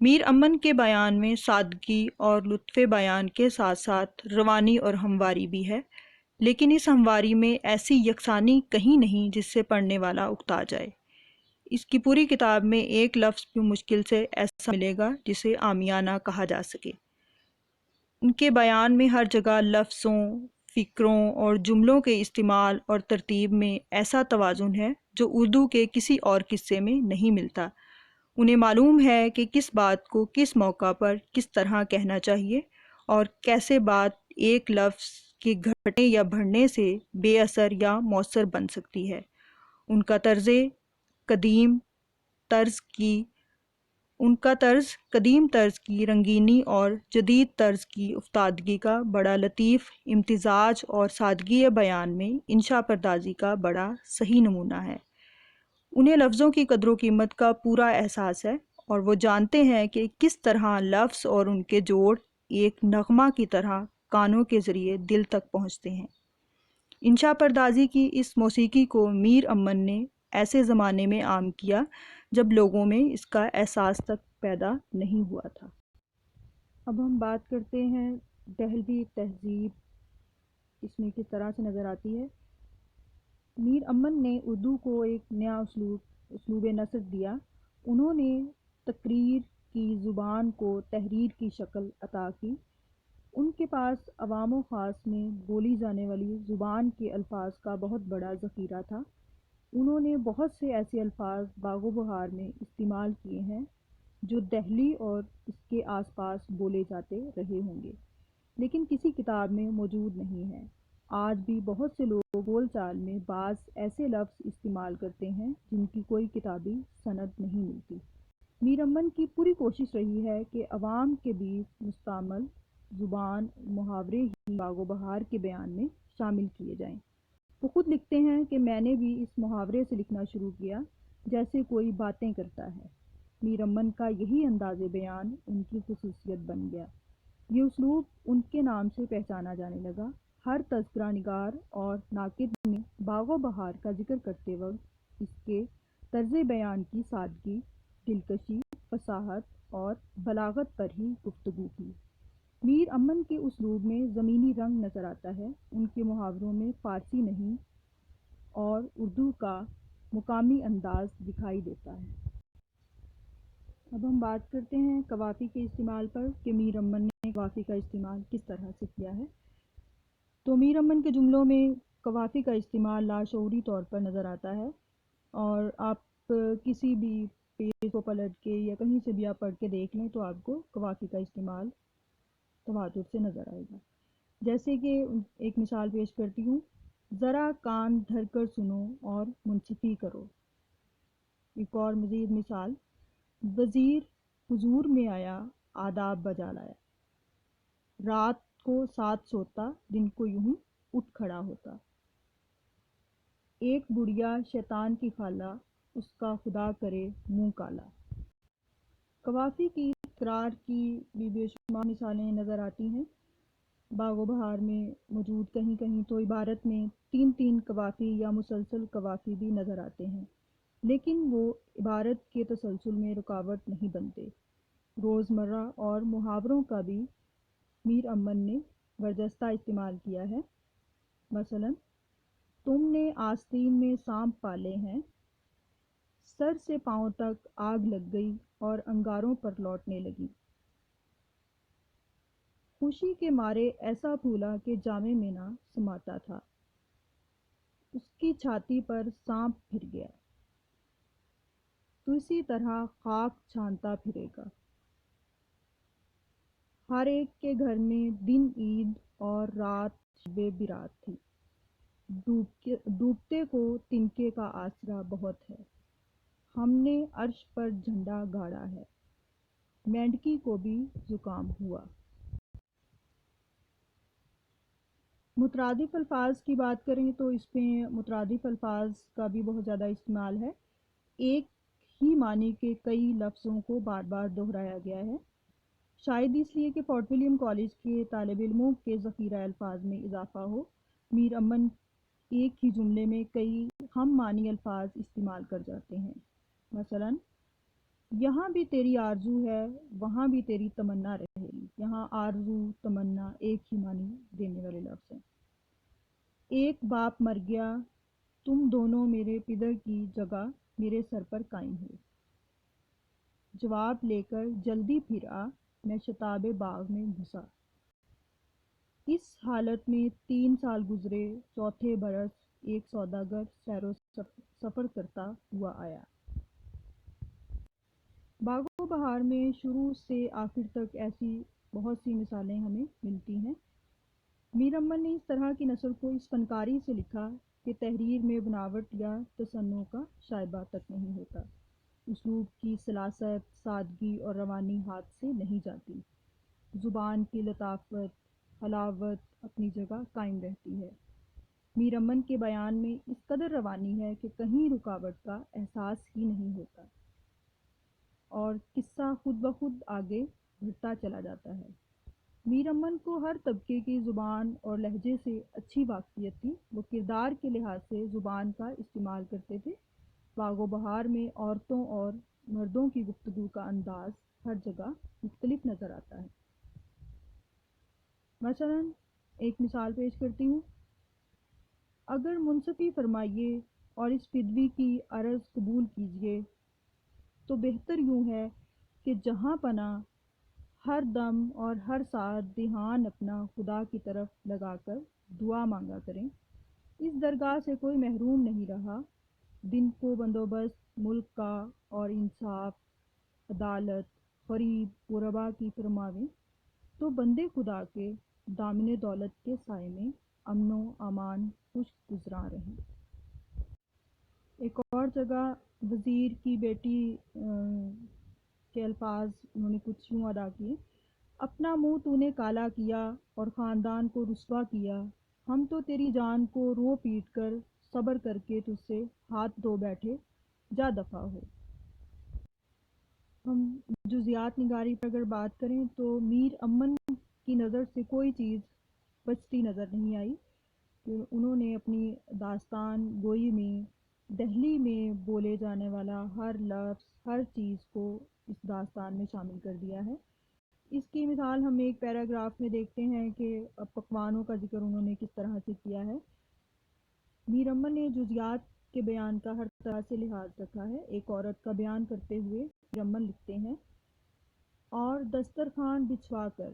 میر امن کے بیان میں سادگی اور لطف بیان کے ساتھ ساتھ روانی اور ہمواری بھی ہے، لیکن اس ہمواری میں ایسی یکسانی کہیں نہیں جس سے پڑھنے والا اکتا جائے. اس کی پوری کتاب میں ایک لفظ بھی مشکل سے ایسا ملے گا جسے عامیانہ کہا جا سکے. ان کے بیان میں ہر جگہ لفظوں، فکروں اور جملوں کے استعمال اور ترتیب میں ایسا توازن ہے جو اردو کے کسی اور قصے میں نہیں ملتا. انہیں معلوم ہے کہ کس بات کو کس موقع پر کس طرح کہنا چاہیے اور کیسے بات ایک لفظ کے گھٹنے یا بڑھنے سے بے اثر یا مؤثر بن سکتی ہے. ان کا قدیم طرز کی رنگینی اور جدید طرز کی افتادگی کا بڑا لطیف امتزاج اور سادگی بیان میں انشا پردازی کا بڑا صحیح نمونہ ہے. انہیں لفظوں کی قدر و قیمت کا پورا احساس ہے اور وہ جانتے ہیں کہ کس طرح لفظ اور ان کے جوڑ ایک نغمہ کی طرح کانوں کے ذریعے دل تک پہنچتے ہیں. انشا پردازی کی اس موسیقی کو میر امن نے ایسے زمانے میں عام کیا جب لوگوں میں اس کا احساس تک پیدا نہیں ہوا تھا. اب ہم بات کرتے ہیں دہلوی تہذیب اس میں کس طرح سے نظر آتی ہے. میر امن نے اردو کو ایک نیا اسلوب نثر دیا. انہوں نے تقریر کی زبان کو تحریر کی شکل عطا کی. ان کے پاس عوام و خاص میں بولی جانے والی زبان کے الفاظ کا بہت بڑا ذخیرہ تھا. انہوں نے بہت سے ایسے الفاظ باغ و بہار میں استعمال کیے ہیں جو دہلی اور اس کے آس پاس بولے جاتے رہے ہوں گے، لیکن کسی کتاب میں موجود نہیں ہیں. آج بھی بہت سے لوگ بول چال میں بعض ایسے لفظ استعمال کرتے ہیں جن کی کوئی کتابی سند نہیں ملتی۔ میر امن کی پوری کوشش رہی ہے کہ عوام کے بیچ مستعمل زبان محاورے ہی باغ و بہار کے بیان میں شامل کیے جائیں۔ وہ خود لکھتے ہیں کہ میں نے بھی اس محاورے سے لکھنا شروع کیا جیسے کوئی باتیں کرتا ہے۔ میر امن کا یہی انداز بیان ان کی خصوصیت بن گیا۔ یہ اسلوب ان کے نام سے پہچانا جانے لگا۔ ہر تذکرہ نگار اور ناقد نے باغ و بہار کا ذکر کرتے وقت اس کے طرز بیان کی سادگی، دلکشی، فصاحت اور بلاغت پر ہی گفتگو کی۔ میر امن کے اسلوب میں زمینی رنگ نظر آتا ہے، ان کے محاوروں میں فارسی نہیں اور اردو کا مقامی انداز دکھائی دیتا ہے۔ اب ہم بات کرتے ہیں قوافی کے استعمال پر کہ میر امن نے قوافی کا استعمال کس طرح سے کیا ہے۔ تو میر امن کے جملوں میں قوافی کا استعمال لاشعوری طور پر نظر آتا ہے، اور آپ کسی بھی پیج کو پلٹ کے یا کہیں سے بھی آپ پڑھ کے دیکھ لیں تو آپ کو قوافی کا استعمال تواتر سے نظر آئے گا۔ جیسے کہ ایک مثال پیش کرتی ہوں، ذرا کان دھر کر سنو اور منصفی کرو۔ ایک اور مزید مثال، وزیر حضور میں آیا آداب بجا لایا، رات کو ساتھ سوتا دن کو یوں ہی اٹھ کھڑا ہوتا، ایک بڑھیا شیطان کی خالہ اس کا خدا کرے منہ کالا۔ قوافی کی تکرار کی بھی بے شمار مثالیں نظر آتی ہیں۔ باغ و بہار میں موجود کہیں کہیں تو عبارت میں 3 قوافی یا مسلسل قوافی بھی نظر آتے ہیں، لیکن وہ عبارت کے تسلسل میں رکاوٹ نہیں بنتے۔ روزمرہ اور محاوروں کا بھی میر امن نے برجستہ استعمال کیا ہے۔ مثلا، تم نے آستین میں سانپ پالے ہیں، سر سے پاؤں تک آگ لگ گئی اور انگاروں پر لوٹنے لگی۔ خوشی کے مارے ایسا پھولا کہ جامے میں نہ سماتا تھا، اس کی چھاتی پر سانپ پھر گیا، تو اسی طرح خاک چھانتا پھرے گا۔ ہر ایک کے گھر میں دن عید اور رات شب برات تھی، ڈوبتے کو تنکے کا آسرا بہت ہے، ہم نے عرش پر جھنڈا گاڑا ہے، مینڈکی کو بھی زکام ہوا۔ مترادف الفاظ کی بات کریں تو اس میں مترادف الفاظ کا بھی بہت زیادہ استعمال ہے۔ ایک ہی معنی کے کئی لفظوں کو بار بار دہرایا گیا ہے، شاید اس لیے کہ فورٹ ولیم کالج کے طالب علموں کے ذخیرہ الفاظ میں اضافہ ہو۔ میر امن ایک ہی جملے میں کئی ہم معنی الفاظ استعمال کر جاتے ہیں۔ مثلا، یہاں بھی تیری آرزو ہے وہاں بھی تیری تمنا رہے گی۔ یہاں آرزو تمنا ایک ہی معنی دینے والے لفظ ہیں۔ ایک باپ مر گیا، تم دونوں میرے پدر کی جگہ میرے سر پر قائم ہوئے، جواب لے کر جلدی پھر آ، میں شتاب باغ میں گھسا۔ اس حالت میں 3 سال گزرے، چوتھے برس ایک سوداگر سیر و سفر کرتا ہوا آیا۔ باغ و بہار میں شروع سے آخر تک ایسی بہت سی مثالیں ہمیں ملتی ہیں۔ میر امن نے اس طرح کی نثر کو اس فنکاری سے لکھا کہ تحریر میں بناوٹ یا تصنع کا شائبہ تک نہیں ہوتا۔ اسلوب کی سلاست، سادگی اور روانی ہاتھ سے نہیں جاتی۔ زبان کی لطافت، حلاوت اپنی جگہ قائم رہتی ہے۔ میر امن کے بیان میں اس قدر روانی ہے کہ کہیں رکاوٹ کا احساس ہی نہیں ہوتا، اور قصہ خود بخود آگے بڑھتا چلا جاتا ہے۔ میر امن کو ہر طبقے کی زبان اور لہجے سے اچھی واقفیت تھی۔ وہ کردار کے لحاظ سے زبان کا استعمال کرتے تھے۔ باغ و بہار میں عورتوں اور مردوں کی گفتگو کا انداز ہر جگہ مختلف نظر آتا ہے۔ مثلا، ایک مثال پیش کرتی ہوں، اگر منصفی فرمائیے اور اس فدوی کی عرض قبول کیجیے تو بہتر یوں ہے کہ جہاں پناہ ہر دم اور ہر ساتھ دھیان اپنا خدا کی طرف لگا کر دعا مانگا کریں۔ اس درگاہ سے کوئی محروم نہیں رہا، دن کو بندوبست ملک کا اور انصاف، عدالت، فریب غربا کی فرماویں تو بندے خدا کے دامن دولت کے سائے میں امن و امان خوش گزراں رہیں۔ ایک اور جگہ وزیر کی بیٹی کے الفاظ انہوں نے کچھ یوں ادا کیے: اپنا منہ تو نے کالا کیا اور خاندان کو رسوا کیا، ہم تو تیری جان کو رو پیٹ کر صبر کر کے تجھ سے ہاتھ دھو بیٹھے، جا دفع ہو۔ ہم جزیات نگاری پر اگر بات کریں تو میر امن کی نظر سے کوئی چیز بچتی نظر نہیں آئی کہ انہوں نے اپنی داستان گوئی میں دہلی میں بولے جانے والا ہر لفظ، ہر چیز کو اس داستان میں شامل کر دیا ہے۔ اس کی مثال ہم ایک پیراگراف میں دیکھتے ہیں کہ پکوانوں کا ذکر انہوں نے کس طرح سے کیا ہے۔ میر امن نے جزیات کے بیان کا ہر طرح سے لحاظ رکھا ہے۔ ایک عورت کا بیان کرتے ہوئے میر امن لکھتے ہیں: اور دسترخوان بچھوا کر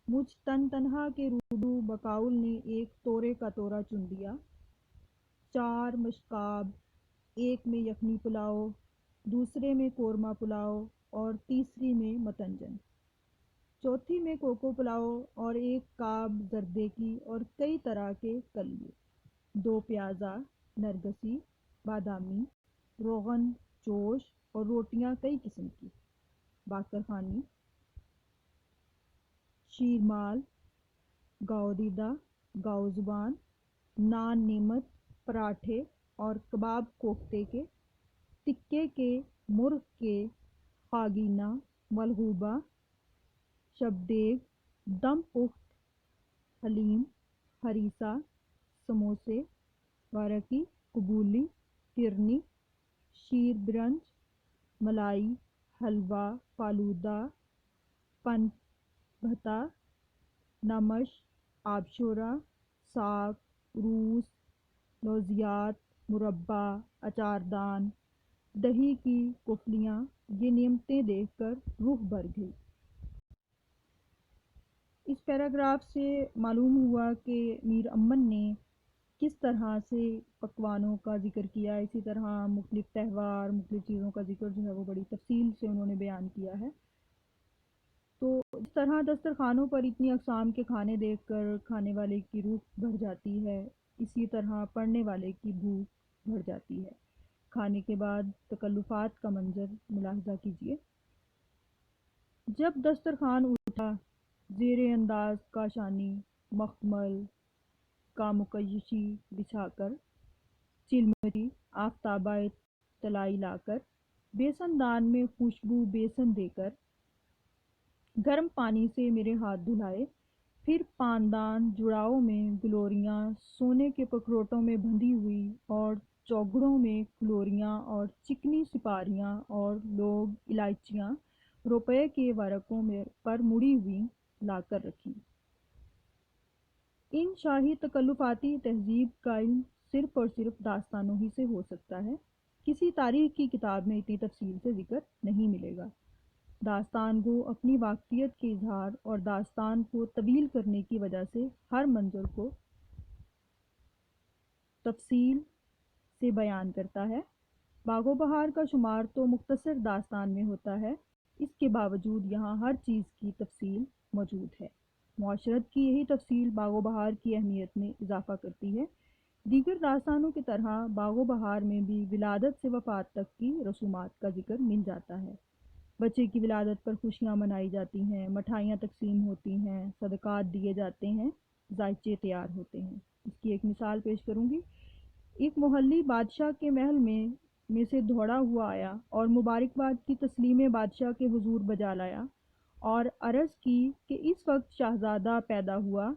مجھ تن تنہا کے روڈو بقاؤل نے ایک تورے کا تورا چن دیا، 4 مشکاب، ایک میں یخنی پلاؤ، دوسرے میں قورمہ پلاؤ اور تیسری میں متنجن، چوتھی میں کوکو پلاؤ اور ایک کاب زردے کی اور کئی طرح کے کلیے، 2 پیازا، نرگسی، بادامی، روغن جوش اور روٹیاں کئی قسم کی، باقر خوانی، شیرمال، گاؤ دیدہ، گاؤ زبان، نان نعمت، پراٹھے اور کباب کوفتے کے، ٹکے کے، مرغ کے، خاگینہ، ملغوبہ، شبدیگ، دم پخت، حلیم، ہریسہ، سموسے، وارکی، قبولی، فرنی، شیر برنج، ملائی، حلوہ، فالودہ، پن بھتا، نمش، آبشورہ، ساگ، روس، لوزیات، مربا، اچاردان، دہی کی کفلیاں، یہ نعمتیں دیکھ کر روح بھر گئی۔ اس پیراگراف سے معلوم ہوا کہ میر امن نے کس طرح سے پکوانوں کا ذکر کیا، اسی طرح مختلف تہوار، مختلف چیزوں کا ذکر جو ہے وہ بڑی تفصیل سے انہوں نے بیان کیا ہے۔ تو اس طرح دسترخوانوں پر اتنی اقسام کے کھانے دیکھ کر کھانے والے کی روح بھر جاتی ہے، اسی طرح پڑھنے والے کی بھوک بڑھ جاتی ہے۔ کھانے کے بعد تکلفات کا منظر ملاحظہ کیجیے: جب دسترخوان اٹھا، زیر انداز کاشانی مخمل کا مکیشی بچھا کر، چلمچی آفتابہ طلائی لا کر، بیسن دان میں خوشبو بیسن دے کر، گرم پانی سے میرے ہاتھ دھلائے، پھر پاندان جڑاؤ میں گلوریاں سونے کے پکھروٹوں میں بندھی ہوئی اور چوگڑوں میں کلوریاں اور چکنی سپاریاں اور لوگ الائچیاں روپے کے ورقوں میں پر مڑی ہوئی لا کر رکھی۔ ان شاہی تکلفاتی تہذیب کا علم صرف اور صرف داستانوں ہی سے ہو سکتا ہے، کسی تاریخ کی کتاب میں اتنی تفصیل سے ذکر نہیں ملے گا۔ داستان گو اپنی واقفیت کے اظہار اور داستان کو طویل کرنے کی وجہ سے ہر منظر کو تفصیل سے بیان کرتا ہے۔ باغ و بہار کا شمار تو مختصر داستان میں ہوتا ہے، اس کے باوجود یہاں ہر چیز کی تفصیل موجود ہے۔ معاشرت کی یہی تفصیل باغ و بہار کی اہمیت میں اضافہ کرتی ہے۔ دیگر داستانوں کی طرح باغ و بہار میں بھی ولادت سے وفات تک کی رسومات کا ذکر مل جاتا ہے۔ بچے کی ولادت پر خوشیاں منائی جاتی ہیں، مٹھائیاں تقسیم ہوتی ہیں، صدقات دیے جاتے ہیں، ذائچے تیار ہوتے ہیں۔ اس کی ایک مثال پیش کروں گی۔ ایک محلی بادشاہ کے محل میں سے دوڑا ہوا آیا اور مبارکباد کی تسلیمیں بادشاہ کے حضور بجا لایا اور عرض کی کہ اس وقت شہزادہ پیدا ہوا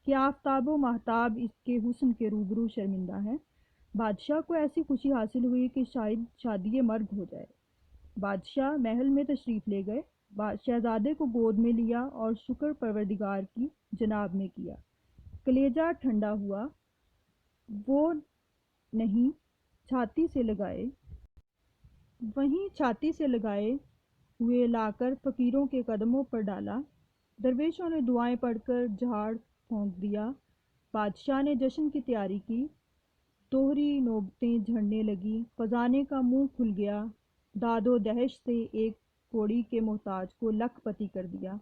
کہ آفتاب و ماہتاب اس کے حسن کے روبرو شرمندہ ہیں۔ بادشاہ کو ایسی خوشی حاصل ہوئی کہ شاید شادی مرگ ہو جائے۔ بادشاہ محل میں تشریف لے گئے، شہزادے کو گود میں لیا اور شکر پروردگار کی جناب میں کیا۔ کلیجہ ٹھنڈا ہوا، وہ نہیں چھاتی سے لگائے، وہیں چھاتی سے لگائے ہوئے لا کر فقیروں کے قدموں پر ڈالا۔ درویشوں نے دعائیں پڑھ کر جھاڑ پھونک دیا۔ بادشاہ نے جشن کی تیاری کی، دوہری نوبتیں جھڑنے لگیں، خزانے کا منہ کھل گیا، داد و دہش سے ایک کوڑی کے محتاج کو لکھ پتی کر دیا۔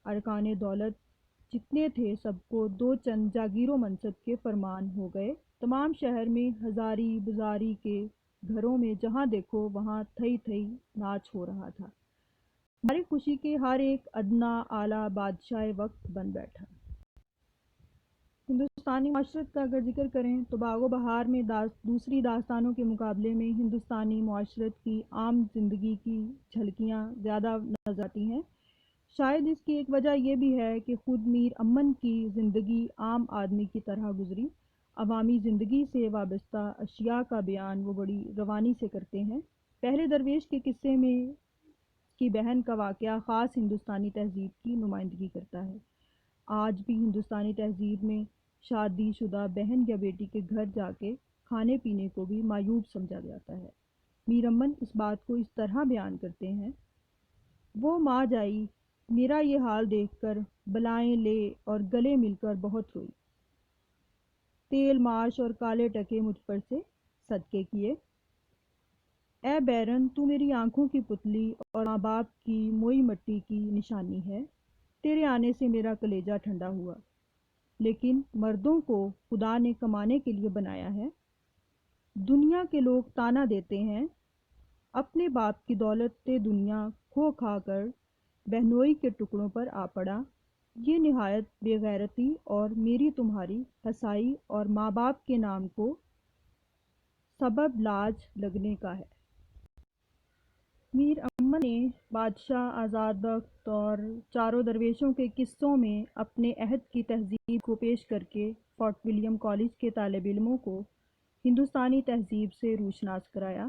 ارکان دولت جتنے تھے سب کو دو چند جاگیر و منصب کے فرمان ہو گئے۔ تمام شہر میں ہزاری بزاری کے گھروں میں جہاں دیکھو وہاں تھئی تھئی ناچ ہو رہا تھا۔ ہماری خوشی کے ہر ایک ادنا اعلیٰ بادشاہ وقت بن بیٹھا۔ ہندوستانی معاشرت کا اگر ذکر کریں تو باغ و بہار میں دوسری داستانوں کے مقابلے میں ہندوستانی معاشرت کی عام زندگی کی جھلکیاں زیادہ نظر آتی ہیں۔ شاید اس کی ایک وجہ یہ بھی ہے کہ خود میر امن کی زندگی عام آدمی کی طرح گزری۔ عوامی زندگی سے وابستہ اشیاء کا بیان وہ بڑی روانی سے کرتے ہیں۔ پہلے درویش کے قصے میں کی بہن کا واقعہ خاص ہندوستانی تہذیب کی نمائندگی کرتا ہے۔ آج بھی ہندوستانی تہذیب میں شادی شدہ بہن یا بیٹی کے گھر جا کے کھانے پینے کو بھی معیوب سمجھا جاتا ہے۔ میر امن اس بات کو اس طرح بیان کرتے ہیں: وہ ماں جائی میرا یہ حال دیکھ کر بلائیں لے اور گلے مل کر بہت روئی۔ تیل ماش اور کالے ٹکے مجھ پر سے صدقے کیے۔ اے بیرن تو میری آنکھوں کی پتلی اور ماں باپ کی موئی مٹی کی نشانی ہے۔ تیرے آنے سے میرا کلیجہ ٹھنڈا ہوا۔ لیکن مردوں کو خدا نے کمانے کے لیے بنایا ہے۔ دنیا کے لوگ تانا دیتے ہیں: اپنے باپ کی دولت دنیا کھو کھا کر بہنوئی کے ٹکڑوں پر آ پڑا۔ یہ نہایت بے غیرتی اور میری تمہاری ہسائی اور ماں باپ کے نام کو سبب لاج لگنے کا ہے۔ میر امن نے بادشاہ آزاد بخت اور چاروں درویشوں کے قصوں میں اپنے عہد کی تہذیب کو پیش کر کے فورٹ ولیم کالج کے طالب علموں کو ہندوستانی تہذیب سے روشناس کرایا۔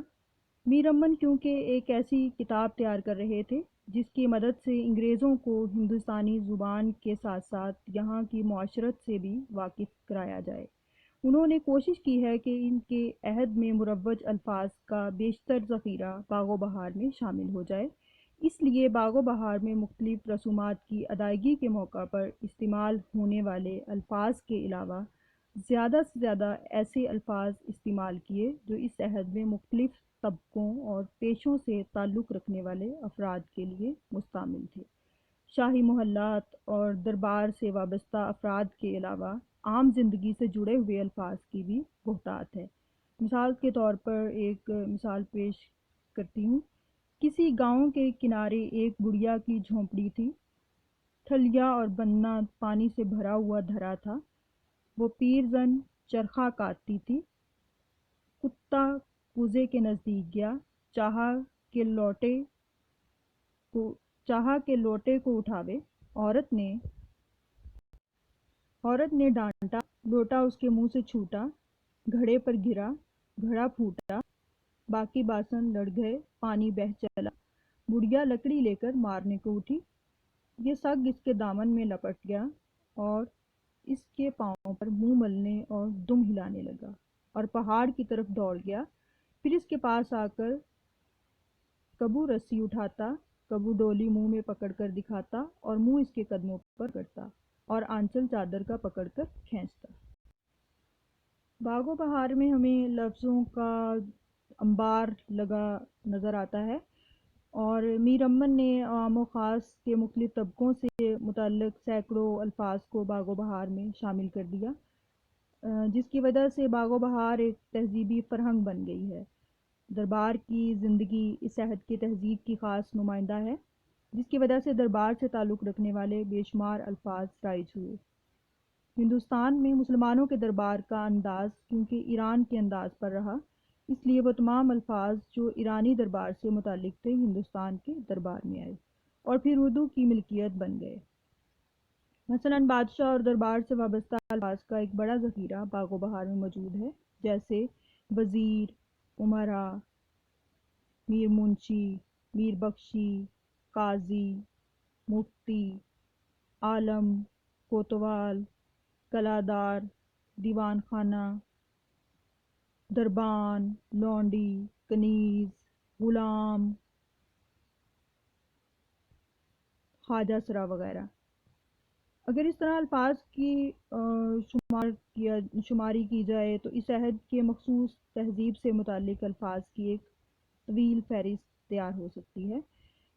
میر امن کیونکہ ایک ایسی کتاب تیار کر رہے تھے جس کی مدد سے انگریزوں کو ہندوستانی زبان کے ساتھ ساتھ یہاں کی معاشرت سے بھی واقف کرایا جائے، انہوں نے کوشش کی ہے کہ ان کے عہد میں مروج الفاظ کا بیشتر ذخیرہ باغ و بہار میں شامل ہو جائے۔ اس لیے باغ و بہار میں مختلف رسومات کی ادائیگی کے موقع پر استعمال ہونے والے الفاظ کے علاوہ زیادہ سے زیادہ ایسے الفاظ استعمال کیے جو اس عہد میں مختلف طبقوں اور پیشوں سے تعلق رکھنے والے افراد کے لیے مستعمل تھے۔ شاہی محلات اور دربار سے وابستہ افراد کے علاوہ عام زندگی سے جڑے ہوئے الفاظ کی بھی بہتات ہے۔ مثال کے طور پر ایک مثال پیش کرتی ہوں: کسی گاؤں کے کنارے ایک بڑھیا کی جھونپڑی تھی۔ ٹھلیا اور بننا پانی سے بھرا ہوا دھرا تھا۔ وہ پیر زن چرخا کاٹتی تھی۔ کتا کوزے کے نزدیک گیا، چاہا کہ لوٹے کو اٹھاوے۔ عورت نے ڈانٹا، لوٹا اس کے منہ سے چھوٹا، گھڑے پر گرا، گھڑا پھوٹا، باقی باسن لڑ گئے، پانی بہہ چلا۔ بڑھیا لکڑی لے کر مارنے کو اٹھی۔ یہ سگ اس کے دامن میں لپٹ گیا اور اس کے پاؤں پر منہ ملنے اور دم ہلانے لگا اور پہاڑ کی طرف دوڑ گیا۔ پھر اس کے پاس آ کر کبو رسی اٹھاتا، کبو ڈولی منہ میں پکڑ کر دکھاتا اور منہ اس کے قدموں پر کرتا اور آنچل چادر کا پکڑ کر کھینچتا۔ باغ و بہار میں ہمیں لفظوں کا انبار لگا نظر آتا ہے، اور میر امن نے عام و خاص کے مختلف طبقوں سے متعلق سینکڑوں الفاظ کو باغ و بہار میں شامل کر دیا، جس کی وجہ سے باغ و بہار ایک تہذیبی فرہنگ بن گئی ہے۔ دربار کی زندگی اس عہد کی تہذیب کی خاص نمائندہ ہے، جس کی وجہ سے دربار سے تعلق رکھنے والے بے شمار الفاظ رائج ہوئے۔ ہندوستان میں مسلمانوں کے دربار کا انداز کیونکہ ایران کے انداز پر رہا، اس لیے وہ تمام الفاظ جو ایرانی دربار سے متعلق تھے ہندوستان کے دربار میں آئے اور پھر اردو کی ملکیت بن گئے۔ مثلاً بادشاہ اور دربار سے وابستہ الفاظ کا ایک بڑا ذخیرہ باغ و بہار میں موجود ہے، جیسے وزیر، امرا، میر منشی، میر بخشی، قاضی، مفتی، عالم، کوتوال، کلادار، دیوان خانہ، دربان، لونڈی، کنیز، غلام، خواجہ سرا وغیرہ۔ اگر اس طرح الفاظ کی شماری کی جائے تو اس عہد کے مخصوص تہذیب سے متعلق الفاظ کی ایک طویل فہرست تیار ہو سکتی ہے۔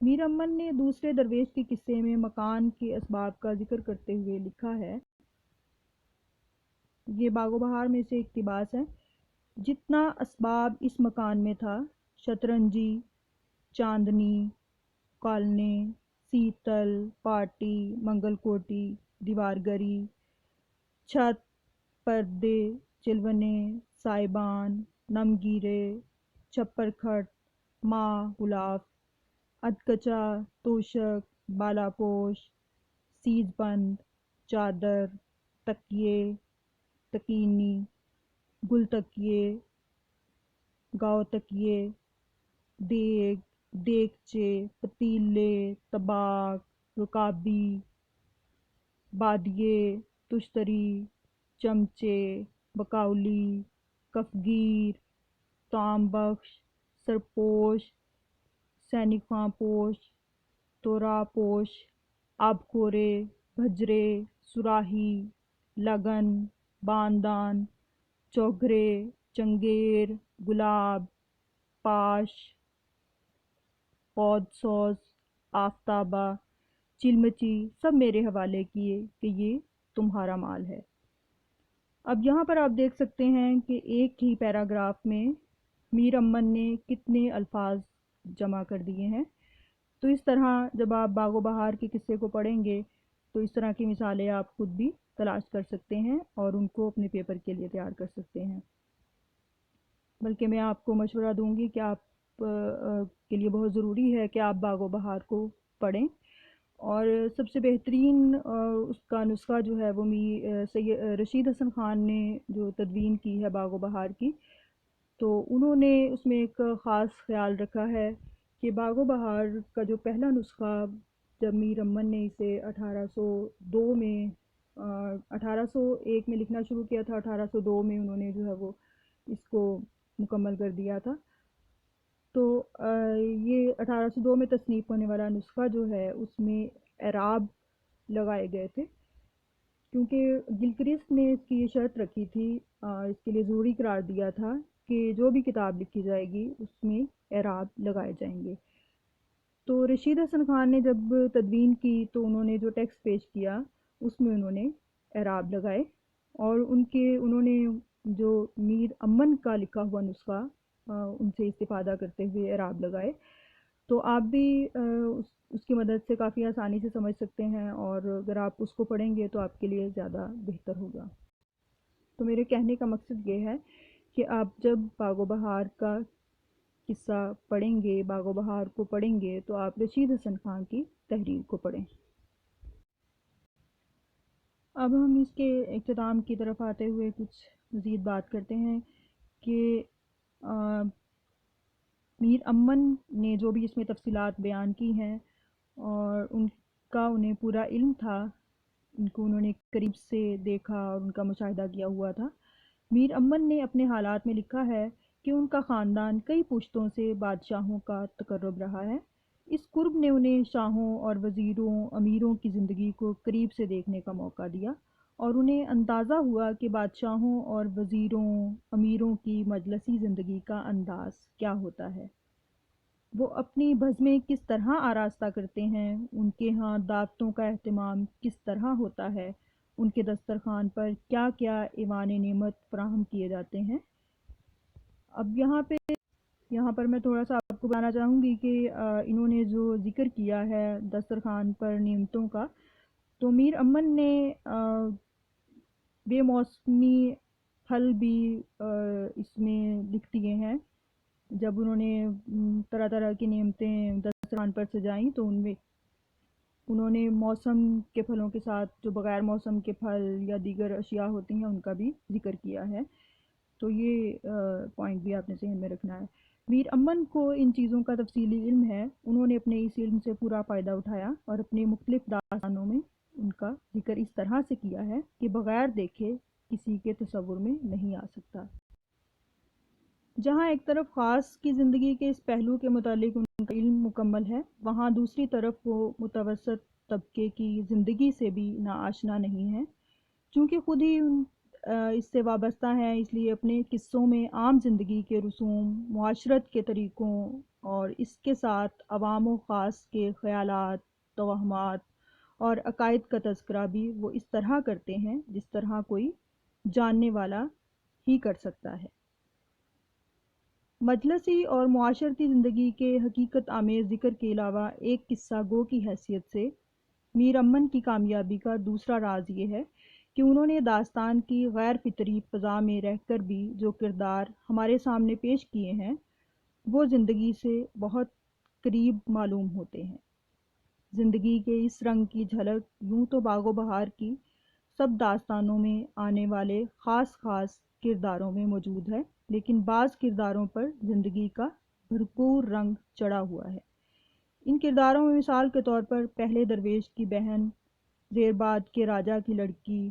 میر امن نے دوسرے درویش کے قصے میں مکان کے اسباب کا ذکر کرتے ہوئے لکھا ہے، یہ باغ و بہار میں سے اقتباس ہے: جتنا اسباب اس مکان میں تھا، شطرنجی، چاندنی، کالنے، سیتل، پارٹی، منگل کوٹی، دیوارگری، چھت، پردے، چلونے، سائبان، نمگیرے، چھپر کھٹ، ماہ، غلاف، ادکچا، توشک، بالا پوش، سیج بند، چادر، تکیے، تکینی، گل تکیے، گاؤ تکیے، دیگ، دیگچے، پتیلے، طباق، رکابی، بادیے، تشتری، چمچے، بکاولی، کفگیر، طعام بخش، سرپوش، سینک خواں پوش، تورا پوش، آبخورے، بھجرے، سراہی، لگن، باندان، چوگھرے، چنگیر، گلاب، پاش، پود سوز، آفتابہ، چلمچی سب میرے حوالے کیے کہ یہ تمہارا مال ہے۔ اب یہاں پر آپ دیکھ سکتے ہیں کہ ایک ہی پیراگراف میں میر امن نے کتنے الفاظ جمع کر دیے ہیں۔ تو اس طرح جب آپ باغ و بہار کے قصے کو پڑھیں گے تو اس طرح کی مثالیں آپ خود بھی تلاش کر سکتے ہیں اور ان کو اپنے پیپر کے لیے تیار کر سکتے ہیں۔ بلکہ میں آپ کو مشورہ دوں گی کہ آپ کے لیے بہت ضروری ہے کہ آپ باغ و بہار کو پڑھیں، اور سب سے بہترین اس کا نسخہ جو ہے وہ رشید حسن خان نے جو تدوین کی ہے باغ و بہار کی، تو انہوں نے اس میں ایک خاص خیال رکھا ہے کہ باغ و بہار کا جو پہلا نسخہ جب میر امن نے اسے 1802 میں 1801 میں لکھنا شروع کیا تھا، 1802 میں انہوں نے جو ہے وہ اس کو مکمل کر دیا تھا۔ تو یہ 1802 میں تصنیف ہونے والا نسخہ جو ہے اس میں اعراب لگائے گئے تھے، کیونکہ گلکرسٹ نے اس کی یہ شرط رکھی تھی، اس کے لیے ضروری قرار دیا تھا کہ جو بھی کتاب لکھی جائے گی اس میں اعراب لگائے جائیں گے۔ تو رشید حسن خان نے جب تدوین کی تو انہوں نے جو ٹیکسٹ پیش کیا اس میں انہوں نے اعراب لگائے، اور انہوں نے جو میر امن کا لکھا ہوا نسخہ ان سے استفادہ کرتے ہوئے اعراب لگائے۔ تو آپ بھی اس کی مدد سے کافی آسانی سے سمجھ سکتے ہیں، اور اگر آپ اس کو پڑھیں گے تو آپ کے لیے زیادہ بہتر ہوگا۔ تو میرے کہنے کا مقصد یہ ہے کہ آپ جب باغ و بہار کا قصہ پڑھیں گے، باغ و بہار کو پڑھیں گے، تو آپ رشید حسن خان کی تحریر کو پڑھیں۔ اب ہم اس کے اختتام کی طرف آتے ہوئے کچھ مزید بات کرتے ہیں کہ میر امن نے جو بھی اس میں تفصیلات بیان کی ہیں اور ان کا انہیں پورا علم تھا، ان کو انہوں نے قریب سے دیکھا اور ان کا مشاہدہ کیا ہوا تھا۔ میر امن نے اپنے حالات میں لکھا ہے کہ ان کا خاندان کئی پشتوں سے بادشاہوں کا تقرب رہا ہے۔ اس قرب نے انہیں شاہوں اور وزیروں، امیروں کی زندگی کو قریب سے دیکھنے کا موقع دیا، اور انہیں اندازہ ہوا کہ بادشاہوں اور وزیروں، امیروں کی مجلسی زندگی کا انداز کیا ہوتا ہے، وہ اپنی بزمیں کس طرح آراستہ کرتے ہیں، ان کے ہاں دعوتوں کا اہتمام کس طرح ہوتا ہے، ان کے دسترخوان پر کیا کیا ایوان نعمت فراہم کیے جاتے ہیں۔ اب یہاں پر میں تھوڑا سا آپ کو بتانا چاہوں گی کہ انہوں نے جو ذکر کیا ہے دسترخوان پر نعمتوں کا، تو میر امن نے بے موسمی پھل بھی اس میں لکھ دیے ہیں۔ جب انہوں نے طرح طرح کی نعمتیں دسترخوان پر سجائیں تو ان میں انہوں نے موسم کے پھلوں کے ساتھ جو بغیر موسم کے پھل یا دیگر اشیاء ہوتی ہیں ان کا بھی ذکر کیا ہے۔ تو یہ پوائنٹ بھی آپ نے ذہن میں رکھنا ہے۔ میر امن کو ان چیزوں کا تفصیلی علم ہے، انہوں نے اپنے اس علم سے پورا فائدہ اٹھایا اور اپنے مختلف داستانوں میں ان کا ذکر اس طرح سے کیا ہے کہ بغیر دیکھے کسی کے تصور میں نہیں آ سکتا۔ جہاں ایک طرف خاص کی زندگی کے اس پہلو کے متعلق ان کا علم مکمل ہے، وہاں دوسری طرف وہ متوسط طبقے کی زندگی سے بھی ناآشنا نہیں ہے۔ چونکہ خود ہی اس سے وابستہ ہیں، اس لیے اپنے قصوں میں عام زندگی کے رسوم، معاشرت کے طریقوں اور اس کے ساتھ عوام و خاص کے خیالات، توہمات اور عقائد کا تذکرہ بھی وہ اس طرح کرتے ہیں جس طرح کوئی جاننے والا ہی کر سکتا ہے۔ مجلسی اور معاشرتی زندگی کے حقیقت آمیز ذکر کے علاوہ ایک قصہ گو کی حیثیت سے میر امن کی کامیابی کا دوسرا راز یہ ہے کہ انہوں نے داستان کی غیر فطری فضا میں رہ کر بھی جو کردار ہمارے سامنے پیش کیے ہیں وہ زندگی سے بہت قریب معلوم ہوتے ہیں۔ زندگی کے اس رنگ کی جھلک یوں تو باغ و بہار کی سب داستانوں میں آنے والے خاص کرداروں میں موجود ہے، لیکن بعض کرداروں پر زندگی کا بھرپور رنگ چڑھا ہوا ہے۔ ان کرداروں میں مثال کے طور پر پہلے درویش کی بہن، زیرباد کے راجا کی لڑکی،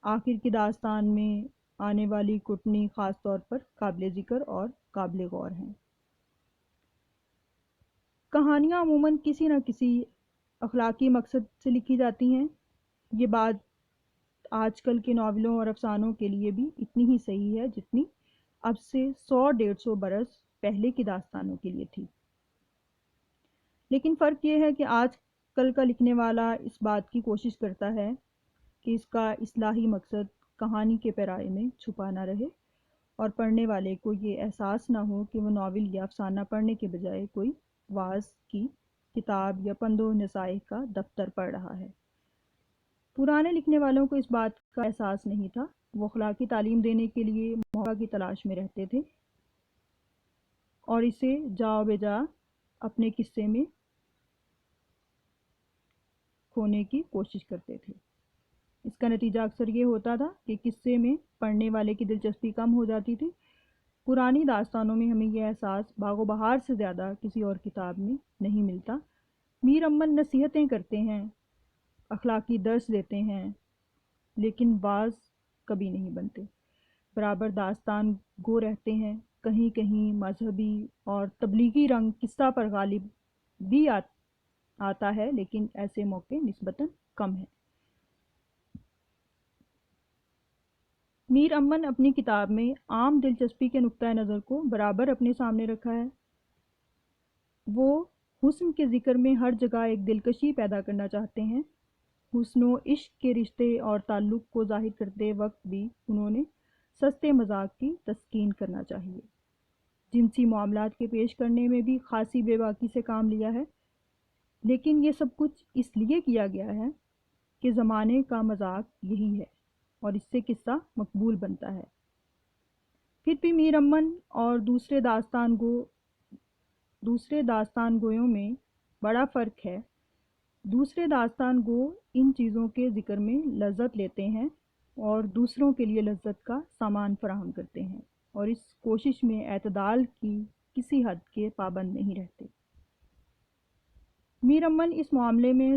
آخر کی داستان میں آنے والی کٹنی خاص طور پر قابل ذکر اور قابل غور ہیں۔ کہانیاں عموماً کسی نہ کسی اخلاقی مقصد سے لکھی جاتی ہیں۔ یہ بات آج کل کے ناولوں اور افسانوں کے لیے بھی اتنی ہی صحیح ہے جتنی اب سے 100-150 برس پہلے کی داستانوں کے لیے تھی۔ لیکن فرق یہ ہے کہ آج کل کا لکھنے والا اس بات کی کوشش کرتا ہے کہ اس کا اصلاحی مقصد کہانی کے پیرائے میں چھپا نہ رہے اور پڑھنے والے کو یہ احساس نہ ہو کہ وہ ناول یا افسانہ پڑھنے کے بجائے کوئی وعظ کی کتاب یا پند و نصائح کا دفتر پڑھ رہا ہے۔ پرانے لکھنے والوں کو اس بات کا احساس نہیں تھا، وہ اخلاقی تعلیم دینے کے لیے موقع کی تلاش میں رہتے تھے اور اسے جاؤ بجا اپنے قصے میں کھونے کی کوشش کرتے تھے۔ اس کا نتیجہ اکثر یہ ہوتا تھا کہ قصے میں پڑھنے والے کی دلچسپی کم ہو جاتی تھی۔ پرانی داستانوں میں ہمیں یہ احساس باغ و بہار سے زیادہ کسی اور کتاب میں نہیں ملتا۔ میر امن نصیحتیں کرتے ہیں، اخلاقی درس دیتے ہیں، لیکن باز کبھی نہیں بنتے۔ برابر داستان گو رہتے ہیں، کہیں کہیں مذہبی اور تبلیغی رنگ قصہ پر غالب بھی آتا ہے، لیکن ایسے موقع نسبتاً کم ہیں۔ میر امن اپنی کتاب میں عام دلچسپی کے نقطہ نظر کو برابر اپنے سامنے رکھا ہے۔ وہ حسن کے ذکر میں ہر جگہ ایک دلکشی پیدا کرنا چاہتے ہیں۔ حسن و عشق کے رشتے اور تعلق کو ظاہر کرتے وقت بھی انہوں نے سستے مذاق کی تسکین کرنا چاہیے۔ جنسی معاملات کے پیش کرنے میں بھی خاصی بے باکی سے کام لیا ہے، لیکن یہ سب کچھ اس لیے کیا گیا ہے کہ زمانے کا مذاق یہی ہے اور اس سے قصہ مقبول بنتا ہے۔ پھر بھی میر امن اور دوسرے داستان گویوں میں بڑا فرق ہے۔ دوسرے داستان گو ان چیزوں کے ذکر میں لذت لیتے ہیں اور دوسروں کے لیے لذت کا سامان فراہم کرتے ہیں اور اس کوشش میں اعتدال کی کسی حد کے پابند نہیں رہتے۔ میر امن اس معاملے میں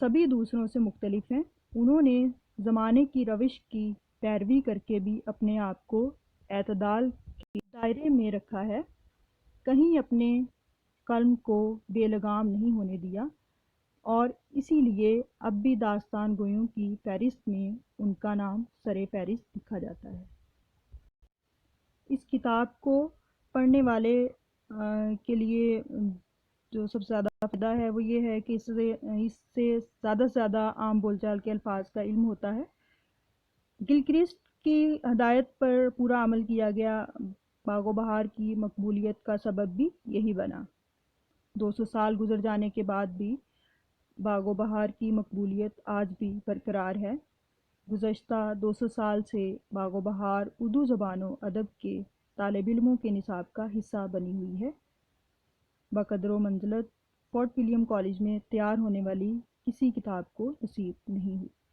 سبھی دوسروں سے مختلف ہیں۔ انہوں نے زمانے کی روش کی پیروی کر کے بھی اپنے آپ کو اعتدال کے دائرے میں رکھا ہے، کہیں اپنے قلم کو بے لگام نہیں ہونے دیا، اور اسی لیے اب بھی داستان گویوں کی فہرست میں ان کا نام سرِ فہرست لکھا جاتا ہے۔ اس کتاب کو پڑھنے والے کے لیے جو سب سے زیادہ فائدہ ہے وہ یہ ہے کہ اس سے زیادہ سے زیادہ عام بول چال کے الفاظ کا علم ہوتا ہے۔ گلکرسٹ کی ہدایت پر پورا عمل کیا گیا۔ باغ و بہار کی مقبولیت کا سبب بھی یہی بنا۔ 200 سال گزر جانے کے بعد بھی باغ و بہار کی مقبولیت آج بھی برقرار ہے۔ گزشتہ 200 سال سے باغ و بہار اردو زبان و ادب کے طالب علموں کے نصاب کا حصہ بنی ہوئی ہے۔ بقدر و منزلت فورٹ ولیم کالج میں تیار ہونے والی کسی کتاب کو نصیب نہیں ہوئی۔